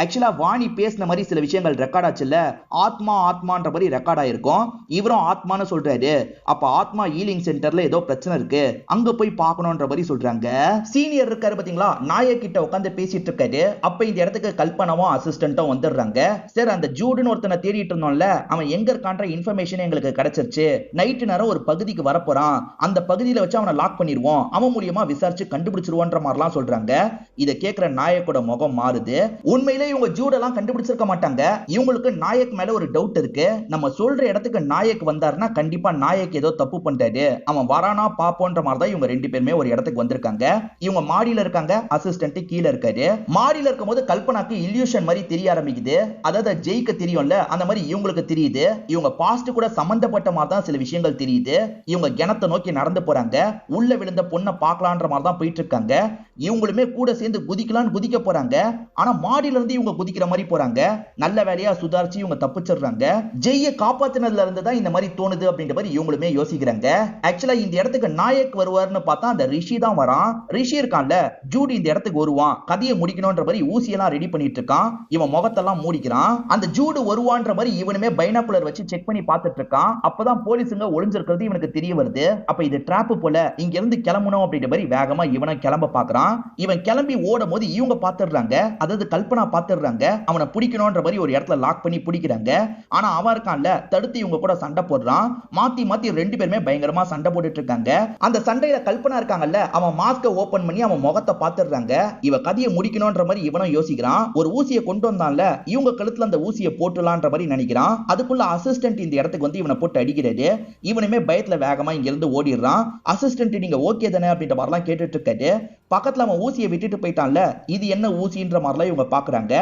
ஆக்சுவலா வாணி பேசின மாதிரி சில விஷயங்கள் ரெக்கார்ட் ஆச்சுல்ல, ஆத்மா ஆத்மான்ற மாதிரி ரெக்கார்ட் ஆயிருக்கும். இவரும் ஆத்மான்னு சொல்றாரு. அப்ப ஆத்மா ஹீலிங் சென்டர்ல ஏதோ பிரச்சனை இருக்கு, அங்க போய் பார்க்கணும்ன்ற மாதிரி சொல்றாங்க. சீனியர் இருக்காரு பாத்தீங்களா, நாயக் கிட்ட உட்காந்து பேசிட்டு இருக்காரு. அப்ப இந்த இடத்துக்கு கல்பனாவும் அசிஸ்டன்ட்டும் வந்துடுறாங்க. சார், அந்த ஜூடுன்னு ஒருத்தனை தேடிட்டு இருந்தோம்ல, அவன் எங்க இருக்கான்ற இன்ஃபர்மேஷன் எங்களுக்கு கிடைச்சிருச்சு. நைட்டு நேரம் ஒரு பகுதிக்கு வரப்போறான், அந்த பகுதியில வச்சு அவனை லாக் பண்ணிடுவோம், அவன் மூலியமா விசாரிச்சு கண்டுபிடிச்சிருவோன்ற மாதிரிலாம் சொல்றாங்க. இதை கேட்கிற நாயக்கோட முகம் மாறுது. உண்மையிலே இவங்க ஜூடெல்லாம் கண்டுபிடிச்சிருக்க மாட்டாங்க. இவங்களுக்கு நாயக் மேல ஒரு டவுட் இருக்கு. நம்ம சொல்ற இடத்துக்கு நாயக் வந்தாருன்னா கண்டிப்பா நாயக் ஏதோ தப்பு பண்றாரு, அவன் வரானா பாப்போன்ற மாதிரி தான் இவங்க 2 பேருமே ஒரு இடத்துக்கு வந்திருக்காங்க. இவங்க மாடியில இருக்காங்க, அசிஸ்டன்ட் கீழே இருக்காரு. மாடியில இருக்கும்போது கல்பனாக்கு இல்யூஷன் மாதிரி தெரிய ஆரம்பிக்குது. அதாவது ஜெய்க்கு தெரியும்ல, அந்த மாதிரி இவங்களுக்கு தெரியுது. இவங்க பாஸ்ட் கூட சம்பந்தப்பட்ட மாதிரி தான் சில விஷயங்கள் தெரியுது. இவங்க கிணத்தை நோக்கி நடந்து போறாங்க. உள்ள விழுந்த பொண்ணை பார்க்கலான்ற மாதிரி தான் போயிட்டு இருக்காங்க. இவங்களுமே கூட சேர்ந்து குதிக்கலான்னு குதிக்க போறாங்க. ஆனா மாடியில இருந்து இவங்க குதிக்கிற மாதிரி போறாங்க. நல்ல வேலையா சுதாரிச்சு இவங்க தப்பிச்சிடுறாங்க. ஜெய்யை காப்பாத்தினதுல இருந்து தான் இந்த மாதிரி தோணுது அப்படின்ற மாதிரி இவங்களுமே யோசிக்கிறாங்க. ஆக்சுவலா இந்த இடத்துக்கு நாயக் வருவார்னு பார்த்தா அந்த ரிஷி தான் வரான். ரிஷி இருக்கான்ல, ஜூடி இந்த இடத்துக்கு வருவான், கதையை முடிக்கணும்ன்ற மாதிரி ஊசியெல்லாம் ரெடி பண்ணிட்டு இருக்கான். இவன் முகத்தெல்லாம் மூடிக்கிறான். அந்த ஜூடு வருவான்ற மாதிரி இவனுமே பைனாகுலர் வச்சு செக் பண்ணி பார்த்துட்டு இருக்கான். அப்பதான் போலீஸுங்க ஒளிஞ்சிருக்கிறது இவனுக்கு தெரிய வருது. அப்ப இது டிராப் போல, இங்க இருந்து கிளம்பணும் அப்படின்ற மாதிரி வேகமா இவனை கிளம்ப பாக்குறான். இவன் கிளம்பி ஓடும் போது இவங்க பாத்துடுறாங்க. அதாவது கல்பனா பாத்துடுறாங்க. அவனை பிடிக்கணும்ன்ற மாதிரி ஒரு இடத்துல லாக் பண்ணி பிடிக்கிறாங்க. ஆனா அவன் இருக்கான்ல, தடுத்து இவங்க கூட சண்டை போடுறான். மாத்தி மாத்தி 2 பேருமே பயங்கரமா சண்டை போட்டுட்டு இருக்காங்க. அந்த சண்டையில கல்பனா இருக்காங்கல்ல, அவன் மாஸ்க ஓபன் பண்ணி அவன் முகத்தை பாத்துடுறாங்க. இவ கதையை முடிக்கணும்ன்ற மாதிரி இவனும் யோசிக்கிறான். ஒரு ஊசியை கொண்டு வந்தான்ல, இவங்க கழுத்துல அந்த ஊசியை போட்டுலான்ற மாதிரி நினைக்கிறான். அதுக்குள்ள அசிஸ்டன்ட் இந்த இடத்துக்கு வந்து இவனை போட்டு அடிக்கிறாரு. இவனுமே பயத்துல வேகமா இங்க இருந்து ஓடிடுறான். அசிஸ்டன்ட் நீங்க ஓகே தானே அப்படின்ற மாதிரிலாம் கேட்டுட்டு இருக்காரு. பக்கத்துல அவன் ஊசியை விட்டுட்டு போயிட்டான்ல, இது என்ன ஊசின்ற மாதிரிலாம் இவங்க பாக்குறாங்க.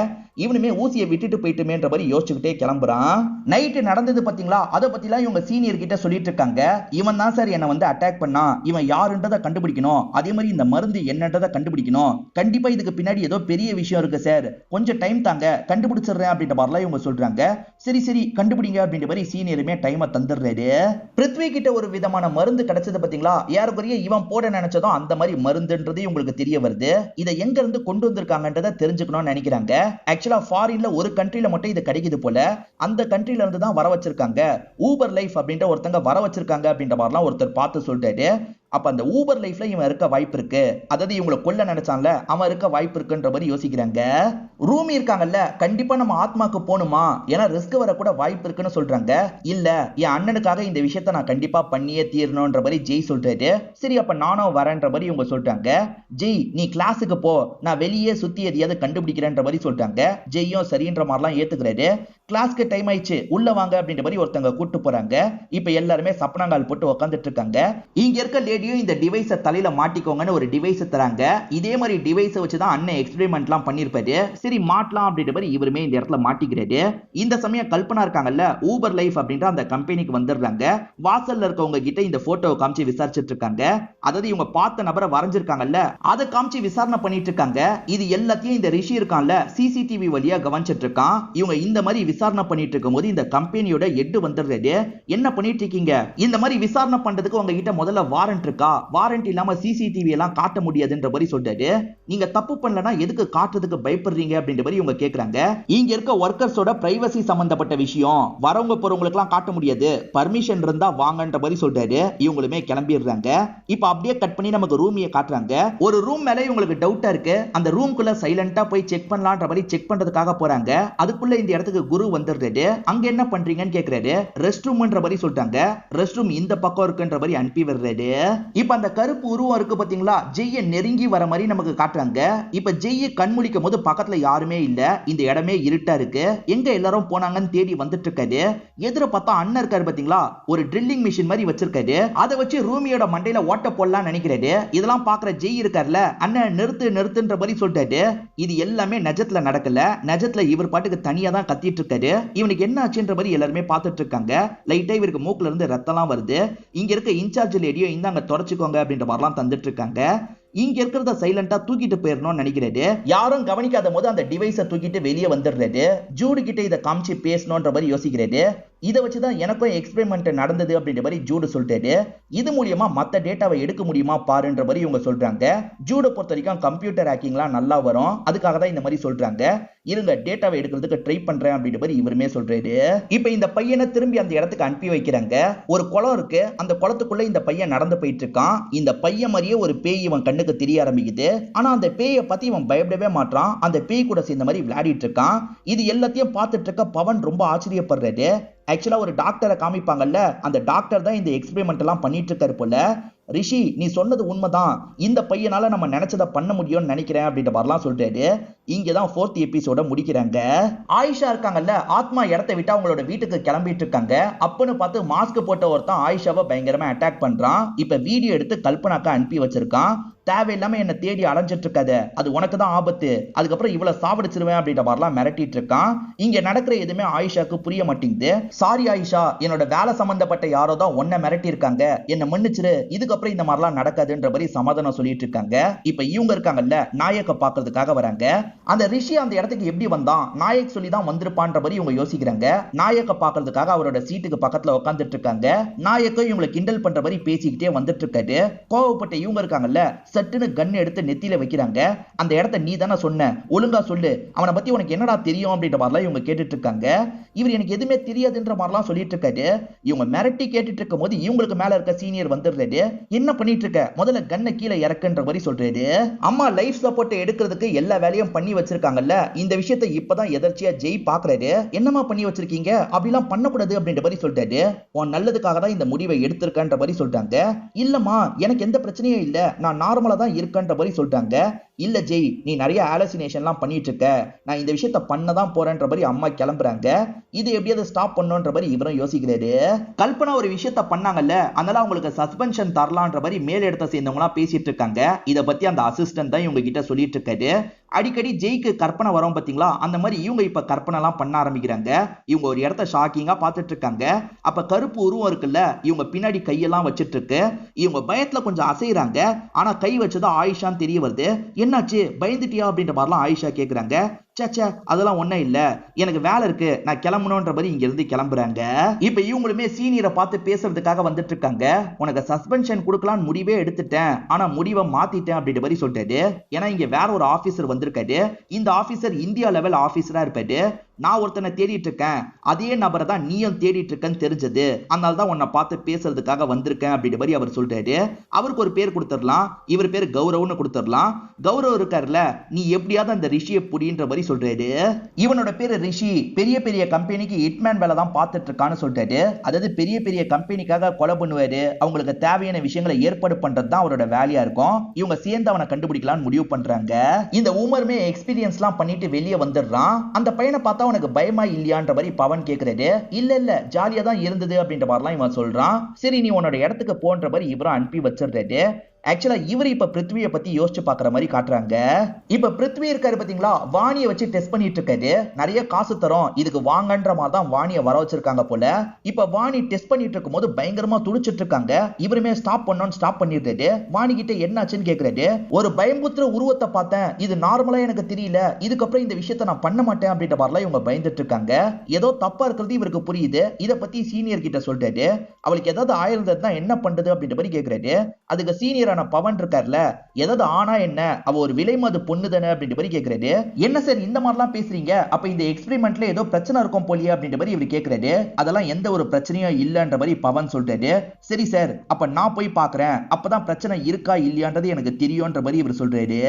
இவனுமே ஊசியை விட்டுட்டு போயிட்டுமேன்ற மாதிரி யோசிச்சுக்கிட்டே கிளம்புறான். நைட்டு நடந்தது பாத்தீங்களா, அதை பத்திலாம் இவங்க சீனியர் கிட்ட சொல்லிட்டு இருக்காங்க. இவன் தான் சார் என்ன வந்து அட்டாக் பண்ணா, இவன் யாருன்றதை கண்டுபிடிக்கணும், அதே மாதிரி இந்த மருந்து என்னன்றதை கண்டுபிடிக்கணும், கண்டிப்பா இதுக்கு பின்னாடி ஏதோ பெரிய விஷயம் இருக்கு சார், கொஞ்சம் டைம் தாங்க, கண்டுபிடிச்சிடுறேன் அப்படின்ற மாதிரிலாம் இவங்க சொல்றாங்க. சரி சரி கண்டுபிடிங்க அப்படின்ற மாதிரி சீனியருமே டைமை தந்துடுறாரு. பிருத்வி கிட்ட ஒரு விதமான மருந்து கிடைச்சது பாத்தீங்களா, யாருக்குரிய இவன் போட நினைச்சதும் அந்த மாதிரி மருந்துன்றது உங்களுக்கு தெரிய வருது. இதை எங்க இருந்து கொண்டு வந்திருக்காங்கன்றதை தெரிஞ்சுக்கணும்னு நினைக்கிறாங்க. ஆக்சுவலா ஃபாரின்ல ஒரு கண்ட்ரில மட்டும் இது கிடைக்குது போல, அந்த கண்ட்ரில இருந்து தான் வர வச்சிருக்காங்க. ஊபர் லைஃப் அப்படின்ற ஒருத்தங்க வர வச்சிருக்காங்க அப்படின்ற மாதிரிலாம் ஒருத்தர் பார்த்து சொல்றாரு. அப்ப அந்த ஊபர் லைஃப்ல இவன் இருக்க வாய்ப்பு இருக்கு, அதாவது இவங்களை கொல்ல நினைச்சான்ல அவன் இருக்க வாய்ப்பு இருக்குன்ற மாதிரி யோசிக்கிறாங்க. ரூமி இருக்காங்கல்ல, கண்டிப்பா நம்ம ஆத்மாக்கு போணுமா, ஏன்னா ரிஸ்க் வர கூட வாய்ப்பு இருக்குன்னு சொல்றாங்க. இல்ல என் அண்ணனுக்காக இந்த விஷயத்த நான் கண்டிப்பா பண்ணியே தீரணும்ன்ற மாதிரி ஜெய் சொல்றாரு. சரி அப்ப நானும் வரேன்ற மாதிரி இவங்க சொல்றாங்க. ஜெய் நீ கிளாஸுக்கு போ, நான் வெளியே சுத்தி எதையாவது கண்டுபிடிக்கிறேன்ற மாதிரி சொல்றாங்க. ஜெய்யும் சரின்ற மாதிரிலாம் ஏத்துக்கிறாரு. கிளாஸ்க்கு டைம் ஆயிடுச்சு, உள்ள வாங்க அப்படின்ற மாதிரி ஒருத்தங்க கூட்டு போறாங்க. இப்ப எல்லாருமே சப்பனங்கால் போட்டு உட்காந்துட்டு இருக்காங்க. இங்க இருக்க லேடியும் இந்த டிவைஸை தலையில மாட்டிக்கோங்கன்னு ஒரு டிவைஸ் தராங்க. இதே மாதிரி டிவைஸை வச்சுதான் அண்ணன் எக்ஸ்பெரிமெண்ட்லாம் பண்ணிருப்பாரு. சரி மாட்டலாம் அப்படின்ற மாதிரி இவருமே இந்த இடத்துல மாட்டிக்கிறாரு. இந்த சமயம் கல்பனா இருக்காங்கல்ல, ஊபர் லைஃப் அப்படின்ற அந்த கம்பெனிக்கு வந்துடுறாங்க. வாசல்ல இருக்கவங்க கிட்ட இந்த போட்டோவை காமிச்சு விசாரிச்சுட்டு இருக்காங்க. அதாவது இவங்க பார்த்த நபரை வரைஞ்சிருக்காங்கல்ல, அதை காமிச்சு விசாரணை பண்ணிட்டு இருக்காங்க. இது எல்லாத்தையும் இந்த ரிஷி இருக்கான்ல சிசிடிவி வழியா கவனிச்சிட்டு இருக்கான். இவங்க இந்த மாதிரி விசாரணை பண்ணிட்டு இருக்கும்போது இந்த கம்பெனியோட ஹெட் வந்துடுறாரு. என்ன பண்ணிட்டு இருக்கீங்க, இந்த மாதிரி விசாரணை பண்றதுக்கு உங்ககிட்ட முதல்ல வாரண்ட் இருக்கா, வாரண்ட் இல்லாம சிசிடிவி எல்லாம் காட்ட முடியாதுன்ற மாதிரி சொல்றாரு. நீங்க தப்பு பண்ணலனா எதுக்கு காட்டுறதுக்கு பயப்படுறீங்க அப்படின்ற மாதிரி இவங்க கேக்குறாங்க. இங்க இருக்க ஒர்க்கர்ஸோட பிரைவசி சம்பந்தப்பட்ட விஷயம், வரவங்க போறவங்களுக்கு எல்லாம் காட்ட முடியாது, பர்மிஷன் இருந்தா வாங்கன்ற மாதிரி சொல்றாரு. இவங்களுமே கிளம்பிடுறாங்க. இப்ப அப்படியே கட் பண்ணி நமக்கு ரூமியை காட்டுறாங்க. ஒரு ரூம் மேல இவங்களுக்கு டவுட்டா இருக்கு. அந்த ரூம்குள்ள சைலண்டா போய் செக் பண்ணலாம்ன்ற மாதிரி செக் பண்றதுக்காக போறாங்க. அதுக்குள்ள இந்த இடத்துக்கு குரு வந்துடுறாரு. அங்க என்ன பண்றீங்கன்னு கேக்குறாரு. ரெஸ்ட் ரூம்ன்ற மாதிரி சொல்றாங்க. ரெஸ்ட் ரூம் இந்த பக்கம் இருக்குன்ற மாதிரி அனுப்பி விடுறாரு. இப்ப அந்த கருப்பு உருவம் இருக்கு பாத்தீங்களா, ஜெய்ய நெருங்கி வர மாதிரி நமக்கு காட்டுறாங்க. இப்ப ஜெய்ய கண்முழிக்கும் போது பக்கத்துல யாருமே இல்ல, இந்த இடமே இருட்டா இருக்கு. எங்க எல்லாரும் போனாங்கன்னு தேடி வந்துட்டு இருக்காரு. எதிர பார்த்தா அண்ணன் இருக்காரு பாத்தீங்களா, ஒரு ட்ரில்லிங் மிஷின் மாதிரி வச்சிருக்காரு. அதை வச்சு ரூமியோட மண்டையில ஓட்ட போடலாம் நினைக்கிறாரு. இதெல்லாம் பாக்குற ஜெய் இருக்காருல, அண்ணன் நிறுத்து நிறுத்துன்ற மாதிரி சொல்லிட்டாரு. இது எல்லாமே நிஜத்துல நடக்கல. நிஜத்துல இவர் பாட்டுக்கு தனியா தான் கத்திட்டு இருக்காரு. இவனுக்கு என்ன ஆச்சுன்ற மாதிரி எல்லாருமே பார்த்துட்டு இருக்காங்க. லைட்டா இவருக்கு மூக்குல இருந்து ரத்தம்லாம் வருது. இங்க இருக்க இன்சார்ஜ் லேடியோ இந்தாங்க தொடச்சுக்கோங்க அப்படின்ற மாதிரிலாம் தந்துட்டு இருக்காங்க. இங்க இருக்கிறத சைலண்டா தூக்கிட்டு போயிடணும்னு நினைக்கிறாரு. யாரும் கவனிக்காத போது அந்த டிவைஸை தூக்கிட்டு வெளியே வந்துடுறாரு. ஜூடு கிட்ட இதை காமிச்சு பேசணும்ன்ற மாதிரி யோசிக்கிறாரு. இதை வச்சுதான் எனக்கும் எக்ஸ்பெரிமெண்ட் நடந்தது அப்படின்ற மாதிரி ஜூடு சொல்லிட்டாரு. இது மூலியமா மத்த டேட்டாவை எடுக்க முடியுமா பாருன்ற மாதிரி இவங்க சொல்றாங்க. ஜூட பொறுத்த வரைக்கும் கம்ப்யூட்டர் ஹேக்கிங்லாம் நல்லா வரும், அதுக்காக தான் இந்த மாதிரி சொல்றாங்க. இருங்க டேட்டாவை எடுக்கிறதுக்கு ட்ரை பண்றேன் அப்படின்ற மாதிரி இவருமே சொல்றாரு. இப்ப இந்த பையனை திரும்பி அந்த இடத்துக்கு அனுப்பி வைக்கிறாங்க. ஒரு குளம் இருக்கு, அந்த குளத்துக்குள்ள இந்த பையன் நடந்து போயிட்டு இருக்கான். இந்த பையன் மாதிரியே ஒரு பேய் இவன் கண்ணுக்கு தெரிய ஆரம்பிக்குது. ஆனா அந்த பேயை பத்தி இவன் பயப்படவே மாட்டான். அந்த பேய் கூட சேர்ந்த மாதிரி விளையாடிட்டு இருக்கான். இது எல்லாத்தையும் பார்த்துட்டு இருக்க பவன் ரொம்ப ஆச்சரியப்படுறாரு. ஆக்சுவலா ஒரு டாக்டரை காமிப்பாங்கல்ல, அந்த டாக்டர் தான் இந்த எக்ஸ்பெரிமெண்ட் எல்லாம் பண்ணிட்டு இருக்காரு போல. ரிஷி நீ சொன்னது உண்மைதான், இந்த பையனால நம்ம நினைச்சதை பண்ண முடியும்னு நினைக்கிறேன் அப்படின்ற மாதிரிலாம் சொல்றாரு. இங்கதான் 4th எபிசோட முடிக்கிறாங்க. ஆயிஷா இருக்காங்கல்ல, ஆத்மா இடத்தை விட்டு அவங்களோட வீட்டுக்கு கிளம்பிட்டு இருக்காங்க. அப்பன்னு பார்த்து மாஸ்க் போட்ட ஒருத்தன் ஆயிஷாவை பயங்கரமா அட்டாக் பண்றான். இப்ப வீடியோ எடுத்து கல்பனாக்கா அனுப்பி வச்சிருக்கான். தேவையில்லாம என்ன தேடி அலைஞ்சிட்டு இருக்காத, அது உனக்கு தான் ஆபத்து, அதுக்கப்புறம் இவ்வளவு சாவடிச்சிருவேன் அப்படின்ற மாதிரிலாம் மிரட்டிட்டு இருக்கான். இங்க நடக்கிற எதுவுமே ஆயிஷாக்கு புரிய மாட்டேங்குது. சாரி ஆயிஷா, என்னோட வேலை சம்பந்தப்பட்ட யாரோ தான் உன்னை மிரட்டி இருக்காங்க, என்ன மன்னிச்சிரு, இதுக்கப்புறம் இந்த மாதிரிலாம் நடக்காதுன்ற மாதிரி சமாதானம் சொல்லிட்டு இருக்காங்க. இப்ப இவங்க இருக்காங்கல்ல, நாயக்க பாக்குறதுக்காக வராங்க. அந்த ரிஷி அந்த இடத்துக்கு எப்படி வந்தான், நாயக் சொல்லி தான் வந்திருப்பான்ற மாதிரி இவங்க யோசிக்கிறாங்க. நாயக்க பாக்குறதுக்காக அவரோட சீட்டுக்கு பக்கத்துல உட்காந்துட்டு இருக்காங்க. நாயக்க இவங்களை கிண்டல் பண்ற மாதிரி பேசிக்கிட்டே வந்துட்டு இருக்காரு. கோவப்பட்ட இவங்க இருக்காங்கல்ல, சட்டுன்னு கன் எடுத்து நெத்தியில வைக்கிறாங்க. அந்த இடத்தை நீ தானே சொன்ன, ஒழுங்கா சொல்லு, அவனை பத்தி உனக்கு என்னடா தெரியும் அப்படின்ற மாதிரிலாம் இவங்க கேட்டுட்டு இருக்காங்க. இவர் எனக்கு எதுவுமே தெரியாதுன்ற மாதிரிலாம் சொல்லிட்டு இருக்காரு. இவங்க மிரட்டி கேட்டுட்டு இருக்கும் போது இவங்களுக்கு மேல இருக்க சீனியர் வந்துடுறாரு. என்ன பண்ணிட்டு இருக்க, முதல்ல கண்ணை கீழே இறக்குன்ற மாதிரி சொல்றாரு. அம்மா லைஃப் சப்போர்ட் எடுக்கிறதுக்கு எல்லா வேலையும் பண்ணி வச்சிருக்காங்கல்ல, இந்த விஷயத்தை இப்பதான் எதர்ச்சியா ஜெய் பாக்குறாரு. என்னமா பண்ணி வச்சிருக்கீங்க, அப்படிலாம் பண்ணக்கூடாது அப்படின்ற மாதிரி சொல்றாரு. உன் நல்லதுக்காக தான் இந்த முடிவை எடுத்திருக்கன்ற மாதிரி சொல்றாங்க. இல்லம்மா எனக்கு எந்த பிரச்சனையும் இல்ல, நான் நார்மலா தான் இருக்கன்ற மாதிரி சொல்றாங்க. இல்ல ஜெய், நீ நிறைய ஹாலுசினேஷன்லாம் பண்ணிட்டு இருக்க, நான் இந்த விஷயத்தை பண்ணதான் போறேன்ற மாதிரி அம்மா கிளம்புறாங்க. இது எப்படியாவது ஸ்டாப் பண்ணுன்ற மாதிரி இவரும் யோசிக்கிறாரு. கல்பனா ஒரு விஷயத்த பண்ணாங்கல்ல, அதனால அவங்களுக்கு சஸ்பென்ஷன் தரலான்ற மாதிரி மேல் இடத்தை சேர்ந்தவங்களா பேசிட்டு இருக்காங்க. இத பத்தி அந்த அசிஸ்டன்ட் தான் இவங்க கிட்ட சொல்லிட்டு இருக்காரு. அடிக்கடி ஜெய்க்கு கற்பனை வரும் பாத்தீங்களா, அந்த மாதிரி இவங்க இப்ப கற்பனை எல்லாம் பண்ண ஆரம்பிக்கிறாங்க. இவங்க ஒரு இடத்த ஷாக்கிங்கா பார்த்துட்டு இருக்காங்க. அப்ப கருப்பு உருவம் இருக்குல்ல, இவங்க பின்னாடி கையெல்லாம் வச்சிட்டு இருக்கு. இவங்க பயத்துல கொஞ்சம் அசைறாங்க. ஆனா கை வச்சதா ஆயிஷான்னு தெரிய வருது. என்னாச்சு, பயந்துட்டியா அப்படின்ற மாதிரிலாம் ஆயிஷா கேக்குறாங்க. சேச்சே அதெல்லாம் ஒன்னும் இல்ல, எனக்கு வேலை இருக்கு, நான் கிளம்பணும்ன்ற மாதிரி இங்க இருந்து கிளம்புறாங்க. இப்ப இவங்களுமே சீனியரை பார்த்து பேசுறதுக்காக வந்துட்டு இருக்காங்க. உனக்கு சஸ்பென்ஷன் கொடுக்கலான்னு முடிவே எடுத்துட்டேன், ஆனா முடிவை மாத்திட்டேன் அப்படின்ற மாதிரி சொல்லிட்டாரு. ஏன்னா இங்க வேற ஒரு ஆபீசர் வந்திருக்காரு. இந்த ஆபீசர் இந்தியா லெவல் ஆபீசரா இருப்பாரு. நான் ஒருத்தனை தேடிட்டு இருக்கேன், அதே நபரை தான் நீயும் தேடிட்டு இருக்கன்னு தெரிஞ்சது, அதனால தான் உன்னை பார்த்து பேசுறதுக்காக வந்திருக்கேன் அப்படின்ற மாதிரி அவர் சொல்றாரு. அவருக்கு ஒரு பேர் கொடுத்துடலாம், இவர் பேர் கௌரவ்னு கொடுத்துடலாம். கௌரவ் இருக்காருல்ல, நீ எப்படியாவது அந்த ரிஷியை புடின்ற மாதிரி சொல்றாரு. இவனோட பேரு ரிஷி, பெரிய பெரிய கம்பெனிக்கு ஹிட்மேன் வேலை தான் பார்த்துட்டு இருக்கான்னு சொல்றாரு. அதாவது பெரிய பெரிய கம்பெனிக்காக கொலை பண்ணுவாரு, அவங்களுக்கு தேவையான விஷயங்களை ஏற்பாடு பண்றது தான் அவரோட வேலையா இருக்கும். இவங்க சேர்ந்து அவனை கண்டுபிடிக்கலாம்னு முடிவு பண்றாங்க. இந்த உமருமே எக்ஸ்பீரியன்ஸ்லாம் பண்ணிட்டு வெளியே வந்துடுறான். அந்த பையனை பார்த்தா உனக்கு பயமா இல்லையான்ற மாதிரி பவன் கேக்குறாரு. இல்ல இல்ல ஜாலியா தான் இருந்தது அப்படின்ற மாதிரிலாம் இவன் சொல்றான். சரி நீ உன்னோட இடத்துக்கு போன்ற மாதிரி இவரும் அனுப்பி வச்சிடுறாரு. ஆக்சுவலா இவர் இப்ப பிருத்வியை பத்தி யோசிச்சு பாக்குற மாதிரி காட்டுறாங்க. இப்ப பிருத்வி இருக்காரு பாத்தீங்களா, வாணியை வச்சு டெஸ்ட் பண்ணிட்டு இருக்காரு. நிறைய காசு தரும், இதுக்கு வாங்கன்ற மாதிரி தான் வாணியை வர வச்சிருக்காங்க போல. இப்ப வாணி டெஸ்ட் பண்ணிட்டு இருக்கும் போது பயங்கரமா துடிச்சிட்டு இருக்காங்க. இவருமே ஸ்டாப் பண்ணணும்னு ஸ்டாப் பண்ணிடுறாரு. வாணி கிட்ட என்னாச்சுன்னு கேக்குறாரு. ஒரு பயம்புத்திர உருவத்தை பார்த்தேன், இது நார்மலா எனக்கு தெரியல, இதுக்கப்புறம் இந்த விஷயத்த நான் பண்ண மாட்டேன் அப்படின்ற மாதிரிலாம் இவங்க பயந்துட்டு இருக்காங்க. ஏதோ தப்பா இருக்கிறது இவருக்கு புரியுது. இதை பத்தி சீனியர் கிட்ட சொல்றாரு. அவளுக்கு ஏதாவது ஆயிருந்ததுன்னா என்ன பண்றது அப்படின்ற மாதிரி கேக்குறாரு. அதுக்கு சீனியர் பேசியவரான பவன் இருக்கார்ல, ஏதாவது ஆனா என்ன, அவ ஒரு விலை மது பொண்ணு தானே அப்படின்ற மாதிரி கேக்குறாரு. என்ன சார் இந்த மாதிரிலாம் பேசுறீங்க, அப்ப இந்த எக்ஸ்பெரிமெண்ட்ல ஏதோ பிரச்சனை இருக்கும் போலியே அப்படின்ற மாதிரி இவர் கேக்குறாரு. அதெல்லாம் எந்த ஒரு பிரச்சனையும் இல்லன்ற மாதிரி பவன் சொல்றாரு. சரி சார், அப்ப நான் போய் பாக்குறேன், அப்பதான் பிரச்சனை இருக்கா இல்லையான்றது எனக்கு தெரியும்ன்ற மாதிரி இவர் சொல்றாரு.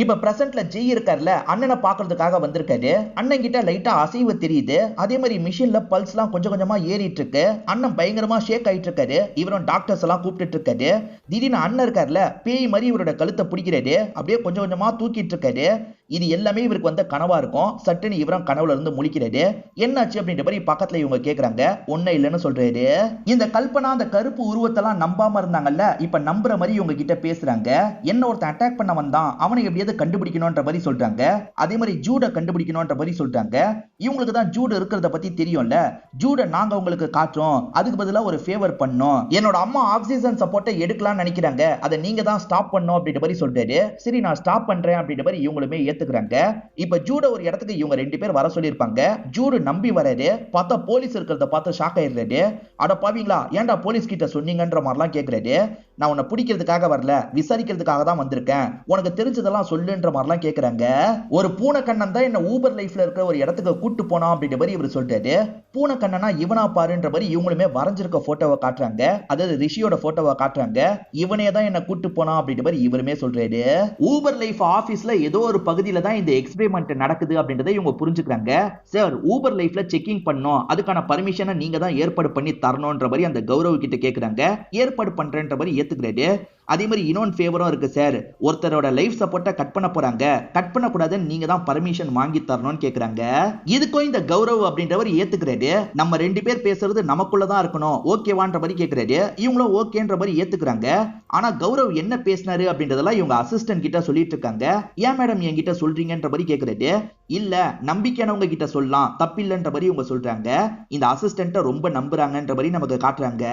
இப்ப பிரசன்ட்ல ஜெய் இருக்கார்ல, அண்ணனை பாக்குறதுக்காக வந்திருக்காரு. அண்ணன் கிட்ட லைட்டா அசைவு தெரியுது. அதே மாதிரி மிஷின்ல பல்ஸ்லாம் கொஞ்சம் கொஞ்சமா ஏறிட்டு இருக்கு. அண்ணன் பயங்கரமா ஷேக் ஆயிட்டு இருக்காரு. இவரும் டாக்டர்ஸ் எல்லாம் கூப்பிட்டு இருக்காரு. திடீர்னு அண்ணன் இருக்கார்ல, பேய் மாதிரி இவரோட கழுத்தை பிடிக்கிறாரு. அப்படியே கொஞ்சம் கொஞ்சமா தூக்கிட்டு இருக்காரு. இது எல்லாமே இவருக்கு வந்த கனவா இருக்கும். சட்டுன்னு இவரும் கனவுல இருந்து முழிக்கிறாரு. என்னாச்சு அப்படின்ற மாதிரி பக்கத்துல இவங்க கேக்குறாங்க. ஒன்னும் இல்லைன்னு சொல்றாரு. இந்த கல்பனா அந்த கருப்பு உருவத்தெல்லாம் நம்பாம இருந்தாங்கல்ல, இப்ப நம்புற மாதிரி இவங்க கிட்ட பேசுறாங்க. என்ன ஒருத்தன் அட்டாக் பண்ண வந்தான், அவனை எப்படியாவது கண்டுபிடிக்கணும்ன்ற மாதிரி சொல்றாங்க. அதே மாதிரி ஜூட கண்டுபிடிக்கணும்ன்ற மாதிரி சொல்றாங்க. இவங்களுக்கு தான் ஜூட் இருக்கிறத பத்தி தெரியும்ல. ஜூட நாங்க உங்களுக்கு காட்டுறோம், அதுக்கு பதிலா ஒரு ஃபேவர் பண்ணோம். என்னோட அம்மா ஆக்சிஜன் சப்போர்ட்டை எடுக்கலாம்னு நினைக்கிறாங்க, அதை நீங்க தான் ஸ்டாப் பண்ணணும் அப்படின்ற மாதிரி சொல்றாரு. சரி நான் ஸ்டாப் பண்றேன் அப்படின்ற மாதிரி இவங்களுமே ஏத்துக்கிறாங்க. இப்ப ஜூட ஒரு இடத்துக்கு இவங்க 2 பேர் வர சொல்லியிருப்பாங்க. ஜூடு நம்பி வராரு. பார்த்தா போலீஸ் இருக்கிறத பார்த்து ஷாக் ஆயிடுறாரு. அட பாவீங்களா, ஏன்டா போலீஸ் கிட்ட சொன்னீங்கன்ற மாதிரிலாம் கேட்கிறாரு. நான் உன்னை பிடிக்கிறதுக்காக வரல, விசாரிக்கிறதுக்காக தான் வந்திருக்கேன், உனக்கு தெரிஞ்சதெல்லாம் சொல்லுன்ற மாதிரிலாம் கேட்கறாங்க. ஒரு பூனை கண்ணன் தான் என்ன ஊபர் லைஃப்ல இருக்கிற ஒரு இடத்துக்கு கூட்டு போனா அப்படின்ற மாதிரி இவர் சொல்றாரு. பூனை கண்ணனா இவனா பாருன்ற மாதிரி இவங்களுமே வரைஞ்சிருக்க போட்டோவை காட்டுறாங்க. அதாவது ரிஷியோட போட்டோவை காட்டுறாங்க. இவனே தான் என்ன கூட்டு போனா அப்படின்ற மாதிரி இவருமே சொல்றாரு. ஊபர் லைஃப் ஆபீஸ்ல ஏதோ ஒரு பகுதியில தான் இந்த எக்ஸ்பெரிமெண்ட் நடக்குது அப்படின்றதை இவங்க புரிஞ்சுக்கிறாங்க. சார் ஊபர் லைஃப்ல செக்கிங் பண்ணோம், அதுக்கான பர்மிஷனை நீங்க தான் ஏற்பாடு பண்ணி தரணும்ன்ற மாதிரி அந்த கௌரவ் கிட்ட கேக்குறாங்க. ஏற்பாடு பண்றேன்ற மாதிரி ஏத்துக்கிறாரு. அதே மாதிரி இன்னொன்று ஃபேவரும் இருக்கு சார். ஒருத்தரோட லைஃப் சப்போர்ட்டை கட் பண்ண போறாங்க, கட் பண்ண கூடாதுன்னு நீங்க தான் பர்மிஷன் வாங்கி தரணும்னு கேக்குறாங்க. இதுக்கும் இந்த கௌரவ் அப்படின்றவர் ஏத்துக்கிறாரு. நம்ம 2 பேர் பேசுறது நமக்குள்ளதான் இருக்கணும், ஓகேவான்ற மாதிரி கேக்குறாரு. இவங்களும் ஓகேன்ற மாதிரி ஏத்துக்கிறாங்க. ஆனா கௌரவ் என்ன பேசினாரு அப்படின்றதெல்லாம் இவங்க அசிஸ்டன்ட் கிட்ட சொல்லிட்டு இருக்காங்க. ஏன் மேடம் என்கிட்ட சொல்றீங்கன்ற மாதிரி கேக்குறாரு. இல்ல நம்பிக்கையானவங்க கிட்ட சொல்லலாம், தப்பில்லைன்ற மாதிரி இவங்க சொல்றாங்க. இந்த அசிஸ்டன்ட்ட ரொம்ப நம்புறாங்கன்ற மாதிரி நமக்கு காட்டுறாங்க.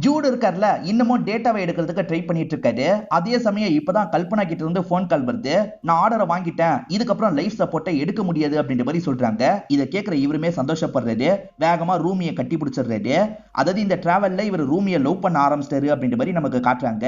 ஜூட் இருக்கார்ல, இன்னமும் டேட்டாவை எடுக்கிறதுக்கு ட்ரை பண்ணிட்டு இருக்காரு. அதே சமயம் இப்பதான் கல்பனா கிட்ட இருந்து போன் கால் வருது. நான் ஆர்டரை வாங்கிட்டேன், இதுக்கப்புறம் லைஃப் சப்போர்ட்டை எடுக்க முடியாது அப்படின்ற மாதிரி சொல்றாங்க. இதை கேட்கிற இவருமே சந்தோஷப்படுறாரு. வேகமா ரூமியை கட்டி பிடிச்சிடுறாரு. அதாவது இந்த டிராவல்ல இவர் ரூமியை லவ் பண்ண ஆரம்பிச்சிட்டாரு அப்படின்ற மாதிரி நமக்கு காட்டுறாங்க.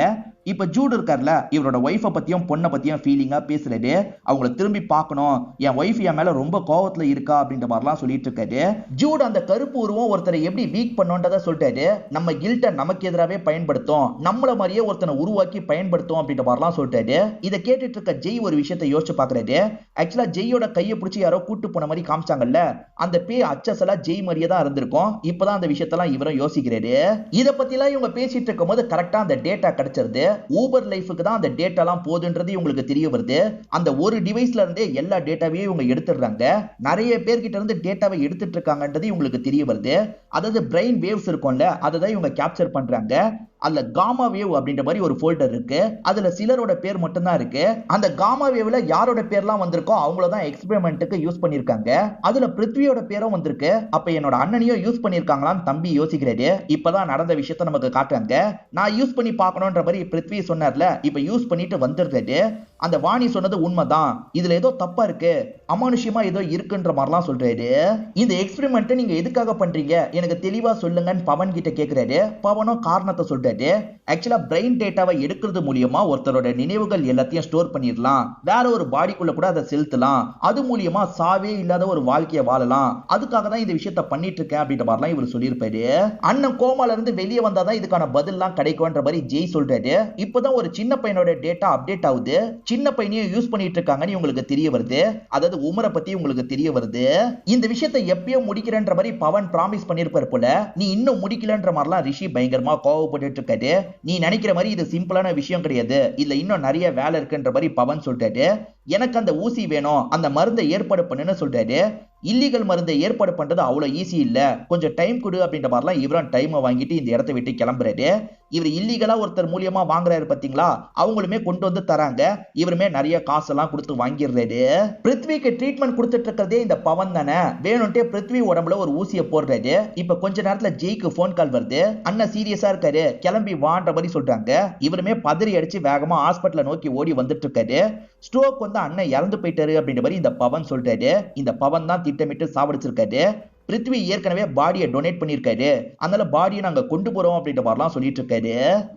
இப்ப ஜூட் இருக்கார்ல, இவரோட ஒய்ஃபை பத்தியும் பொண்ணை பத்தியும் ஃபீலிங்கா பேசுறாரு. அவங்கள திரும்பி பார்க்கணும், என் ஒய்ஃப் என் மேல ரொம்ப கோவத்துல இருக்கா அப்படின்ற மாதிரிலாம் சொல்லிட்டு இருக்காரு. ஜூட் அந்த கருப்பு உருவம் ஒருத்தரை எப்படி வீக் பண்ணோன்றத சொல்லிட்டாரு. நம்ம கில்ட்டை நமக்கு எதிராகவே பயன்படுத்தும், நம்மள மாதிரியே ஒருத்தனை உருவாக்கி பயன்படுத்தும் அப்படின்ற மாதிரிலாம் சொல்லிட்டாரு. இதை கேட்டுட்டு இருக்க ஜெய் ஒரு விஷயத்தை யோசிச்சு பாக்குறாரு. ஆக்சுவலா ஜெய்யோட கையை பிடிச்சி யாரோ கூட்டு போன மாதிரி காமிச்சாங்கல்ல, அந்த பேய் அச்சசலா ஜெய் மாதிரியே தான் இருந்திருக்கும். இப்பதான் அந்த விஷயத்தெல்லாம் இவரும் யோசிக்கிறாரு. இதை பத்தி எல்லாம் இவங்க பேசிட்டு இருக்கும் போது கரெக்டா அந்த டேட்டா கிடைச்சிருது. ஊபர் லைஃபுக்கு தான் அந்த டேட்டாலாம் போகுதுன்றது உங்களுக்கு தெரிய வருது. அந்த ஒரு டிவைஸ்ல இருந்தே எல்லா டேட்டாவையும் இவங்க எடுத்துடுறாங்க. நிறைய பேர்கிட்ட இருந்து டேட்டாவை எடுத்துட்டு இருக்காங்கன்றது உங்களுக்கு தெரிய வருது. அதாவது பிரெயின் வேவ்ஸ் இருக்கும்ல, அதை தான் இவங்க கேப்சர் பண்றாங்க. அதுல காமா வேவ் அப்படின்ற மாதிரி ஒரு ஃபோல்டர் இருக்கு. அதுல சிலரோட பேர் மட்டும் தான் இருக்கு. அந்த காமா வேவ்ல யாரோட பேர்லாம் வந்திருக்கோ அவங்கள தான் எக்ஸ்பெரிமெண்ட்டுக்கு யூஸ் பண்ணிருக்காங்க. அதுல பிருத்வியோட பேரும் வந்திருக்கு. அப்ப என்னோட அண்ணனையும் யூஸ் பண்ணிருக்காங்களான்னு தம்பி யோசிக்கிறாரு. இப்பதான் நடந்த விஷயத்த நமக்கு காட்டுறாங்க. நான் யூஸ் பண்ணி பார்க்கணும்ன்ற மாதிரி பிருத்வி சொன்னார்ல, இப்ப யூஸ் பண்ணிட்டு வந்துடுறாரு. அந்த வாணி சொன்னது உண்மைதான், இதுல ஏதோ தப்பா இருக்கு, அமானுஷ்யமா ஏதோ இருக்குன்ற மாதிரிலாம் சொல்றாரு. இந்த எக்ஸ்பெரிமெண்ட் நீங்க எதுக்காக பண்றீங்க, எனக்கு தெளிவா சொல்லுங்கன்னு பவன் கிட்ட கேக்குறாரு. பவனும் காரணத்தை சொல்றாரு. ஆக்சுவலா பிரெயின் டேட்டாவை எடுக்கிறது மூலியமா ஒருத்தரோட நினைவுகள் எல்லாத்தையும் ஸ்டோர் பண்ணிடலாம், வேற ஒரு பாடிக்குள்ள கூட அதை செலுத்தலாம், அது மூலியமா சாவே இல்லாத ஒரு வாழ்க்கையை வாழலாம், அதுக்காக தான் இந்த விஷயத்த பண்ணிட்டு இருக்கேன் அப்படின்ற மாதிரிலாம் இவர் சொல்லியிருப்பாரு. அண்ணன் கோமால இருந்து வெளியே வந்தாதான் இதுக்கான பதில்லாம் கிடைக்கும்ன்ற மாதிரி ஜெய் சொல்றாரு. இப்பதான் ஒரு சின்ன பையனோட டேட்டா அப்டேட் ஆகுது. சின்ன பையனையும் யூஸ் பண்ணிட்டு இருக்காங்கன்னு உங்களுக்கு தெரிய வருது. அதாவது உமரை பத்தி உங்களுக்கு தெரிய வருது. இந்த விஷயத்தை எப்பயோ முடிக்கிறன்ற மாதிரி பவன் பிராமிஸ் பண்ணிருப்பார் போல. நீ இன்னும் முடிக்கலன்ற மாதிரிலாம் ரிஷி பயங்கரமா கோவப்பட்டு இருக்காரு. நீ நினைக்கிற மாதிரி இது சிம்பிளான விஷயம் கிடையாது, இல்ல இன்னும் நிறைய வேலை இருக்குன்ற மாதிரி பவன் சொல்றாரு. எனக்கு அந்த ஊசி வேணும், அந்த மருந்தை ஏற்பாடு பண்ணுன்னு சொல்றாரு. இல்லீகல் மருந்தை ஏற்பாடு பண்றது அவ்வளவு ஈஸி இல்ல, கொஞ்சம் டைம் கொடு அப்படின்ற மாதிரிலாம் இவரும் டைமை வாங்கிட்டு இந்த இடத்தை விட்டு கிளம்புறாரு. இவர் இல்லீகலா ஒருத்தர் மூலியமா வாங்குறாரு பாத்தீங்களா, அவங்களுமே கொண்டு வந்து தராங்க. இவருமே நிறைய காசெல்லாம் கொடுத்து வாங்கிடுறாரு. பிருத்விக்கு ட்ரீட்மெண்ட் கொடுத்துட்டு இருக்கிறதே இந்த பவன் தானே. வேணும்ட்டே பிருத்வி உடம்புல ஒரு ஊசியை போடுறாரு. இப்ப கொஞ்ச நேரத்துல ஜெய்க்கு போன் கால் வருது. அண்ணன் சீரியஸா இருக்காரு, கிளம்பி வான்ற மாதிரி சொல்றாங்க. இவருமே பதறி அடிச்சு வேகமா ஹாஸ்பிட்டலை நோக்கி ஓடி வந்துட்டு இருக்காரு. ஸ்ட்ரோக் வந்து அண்ணன் இறந்து போயிட்டாரு அப்படின்ற மாதிரி இந்த பவன் சொல்றாரு. இந்த பவன் தான் திட்டமிட்டு சாவடிச்சிருக்காரு. பிருத்வி ஏற்கனவே பாடியை டொனேட் பண்ணிருக்காரு, அதனால பாடியை நாங்க கொண்டு போறோம் அப்படின்ற மாதிரிலாம் சொல்லிட்டு இருக்காரு.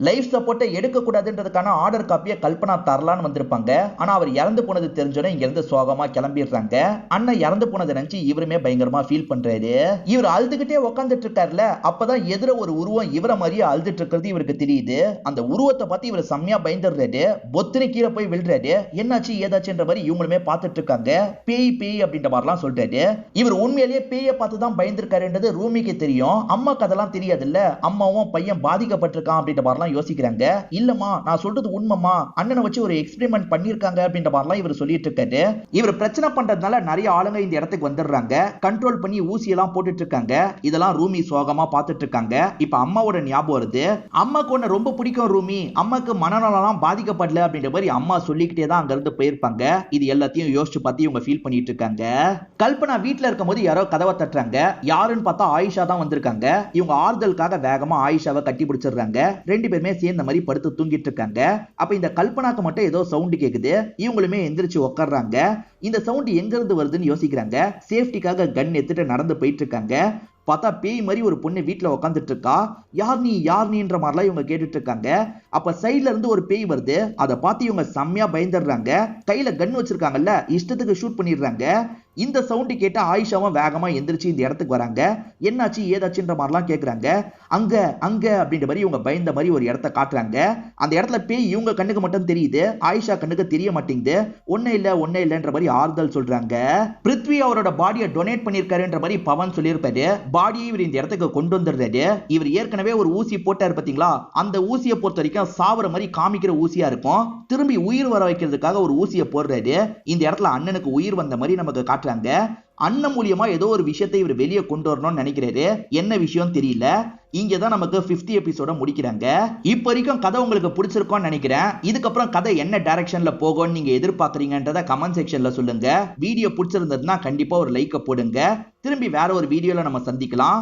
லைஃப் சப்போர்ட்டை எடுக்க கூடாதுன்றதுக்கான ஆர்டர் காப்பியை கல்பனா தரலான்னு வந்திருப்பாங்க. ஆனா அவர் இறந்து போனது தெரிஞ்சோன்னே இங்க இருந்து சோகமா கிளம்பிடுறாங்க. அண்ணன் இறந்து போனதை நினைச்சு இவருமே பயங்கரமா ஃபீல் பண்றாரு. இவர் அழுதுகிட்டே உட்காந்துட்டு இருக்காருல, அப்பதான் எதிர ஒரு உருவம் இவர மாதிரியே அழுதுட்டு இருக்கிறது இவருக்கு தெரியுது. அந்த உருவத்தை பார்த்து இவர் செம்மையா பயந்துடுறாரு. பொத்துனு கீழே போய் விழுறாரு. என்னாச்சு ஏதாச்சுன்ற மாதிரி இவங்களுமே பார்த்துட்டு இருக்காங்க. பேய் பேய் அப்படின்ற மாதிரிலாம் சொல்றாரு. இவர் உண்மையிலேயே பேயை பார்த்து தான் பயந்துருக்காருன்றது ரூமிக்கு தெரியும். அம்மா கதெல்லாம் தெரியாது இல்ல, அம்மாவும் பையன் பாதிக்கப்பட்டிருக்கான் அப்படின்ற மாதிரிலாம் யோசிக்கிறாங்க. இல்லம்மா நான் சொல்றது உண்மைமா, அண்ணனை வச்சு ஒரு எக்ஸ்பெரிமெண்ட் பண்ணிருக்காங்க அப்படின்ற மாதிரிலாம் இவர் சொல்லிட்டு இருக்காரு. இவர் பிரச்சனை பண்றதுனால நிறைய ஆளுங்க இந்த இடத்துக்கு வந்துடுறாங்க. கண்ட்ரோல் பண்ணி ஊசியெல்லாம் போட்டுட்டு இருக்காங்க. இதெல்லாம் ரூமி சோகமா பார்த்துட்டு இருக்காங்க. இப்ப அம்மாவோட ஞாபகம் வருது. அம்மாக்கு ஒன்னு ரொம்ப பிடிக்கும் ரூமி, அம்மாக்கு மனநலம் பாதிக்கப்படல அப்படின்ற மாதிரி அம்மா சொல்லிக்கிட்டே தான் அங்க இருந்து போயிருப்பாங்க. இது எல்லாத்தையும் யோசிச்சு பார்த்து இவங்க ஃபீல் பண்ணிட்டு இருக்காங்க. கல்பனா வீட்டுல இருக்கும்போது யாரோ கதவை தட்டுறாங்க. யாருன்னு பார்த்தா ஆயிஷா தான் வந்திருக்காங்க. இவங்க ஆறுதலுக்காக வேகமா ஆயிஷாவை கட்டி பிடிச்சிடுறாங்க. ரெண்டு பேருமே சேர்ந்த மாதிரி படுத்து தூங்கிட்டு இருக்காங்க. அப்ப இந்த கல்பனாக்கு மட்டும் ஏதோ சவுண்ட் கேக்குது. இவங்களுமே எந்திரிச்சு உட்கார்றாங்க. இந்த சவுண்ட் எங்க இருந்து வருதுன்னு யோசிக்கிறாங்க. சேஃப்டிக்காக கன் எடுத்துட்டு நடந்து போயிட்டு இருக்காங்க. பார்த்தா பேய் மாதிரி ஒரு பொண்ணு வீட்டுல உட்காந்துட்டு இருக்கா. யார் நீன்ற மாதிரிலாம் இவங்க கேட்டுட்டு இருக்காங்க. அப்ப சைட்ல இருந்து ஒரு பேய் வருது. அதை பார்த்து இவங்க செம்மையா பயந்துடுறாங்க. கையில கன் வச்சிருக்காங்கல்ல, இஷ்டத்துக்கு ஷூட் பண்ணிடுறாங்க. இந்த சவுண்ட் கேட்ட ஆயிஷாவும் வேகமா எந்திரிச்சு இந்த இடத்துக்கு வராங்க. என்னாச்சு ஏதாச்சுன்ற மாதிரிலாம் கேட்கறாங்க. அங்க அங்க அப்படின்ற மாதிரி இவங்க பயந்த மாதிரி ஒரு இடத்த காட்டுறாங்க. அந்த இடத்துல பேய் இவங்க கண்ணுக்கு மட்டும் தெரியுது, ஆயிஷா கண்ணுக்கு தெரிய மாட்டேங்குது. ஒன்னே இல்லன்ற மாதிரி ஆறுதல் சொல்றாங்க. பிருத்வி அவரோட பாடியை டொனேட் பண்ணிருக்காருன்ற மாதிரி பவன் சொல்லியிருப்பாரு. பாடியை இவர் இந்த இடத்துக்கு கொண்டு வந்துடுறாரு. இவர் ஏற்கனவே ஒரு ஊசி போட்டாரு பாத்தீங்களா, அந்த ஊசியை பொறுத்த வரைக்கும் சாவர மாதிரி காமிக்கிற ஊசியா இருக்கும். திரும்பி உயிர் வர வைக்கிறதுக்காக ஒரு ஊசியை போடுறாரு. இந்த இடத்துல அண்ணனுக்கு உயிர் வந்த மாதிரி நமக்கு காட்டுறாங்க. அண்ணன் மூலியமா ஏதோ ஒரு விஷயத்தை இவர் வெளியே கொண்டு வரணும்னு நினைக்கிறாரு. என்ன விஷயம் தெரியல. இங்கதான் நமக்கு 50 எபிசோட முடிக்கிறாங்க. இப்ப வரைக்கும் கதை உங்களுக்கு பிடிச்சிருக்கும்னு நினைக்கிறேன். இதுக்கப்புறம் கதை என்ன டைரக்ஷன்ல போகும்னு நீங்க எதிர்பார்க்கறீங்கன்றத கமெண்ட் செக்ஷன்ல சொல்லுங்க. வீடியோ பிடிச்சிருந்ததுன்னா கண்டிப்பா ஒரு லைக்க போடுங்க. திரும்பி வேற ஒரு வீடியோல நம்ம சந்திக்கலாம்.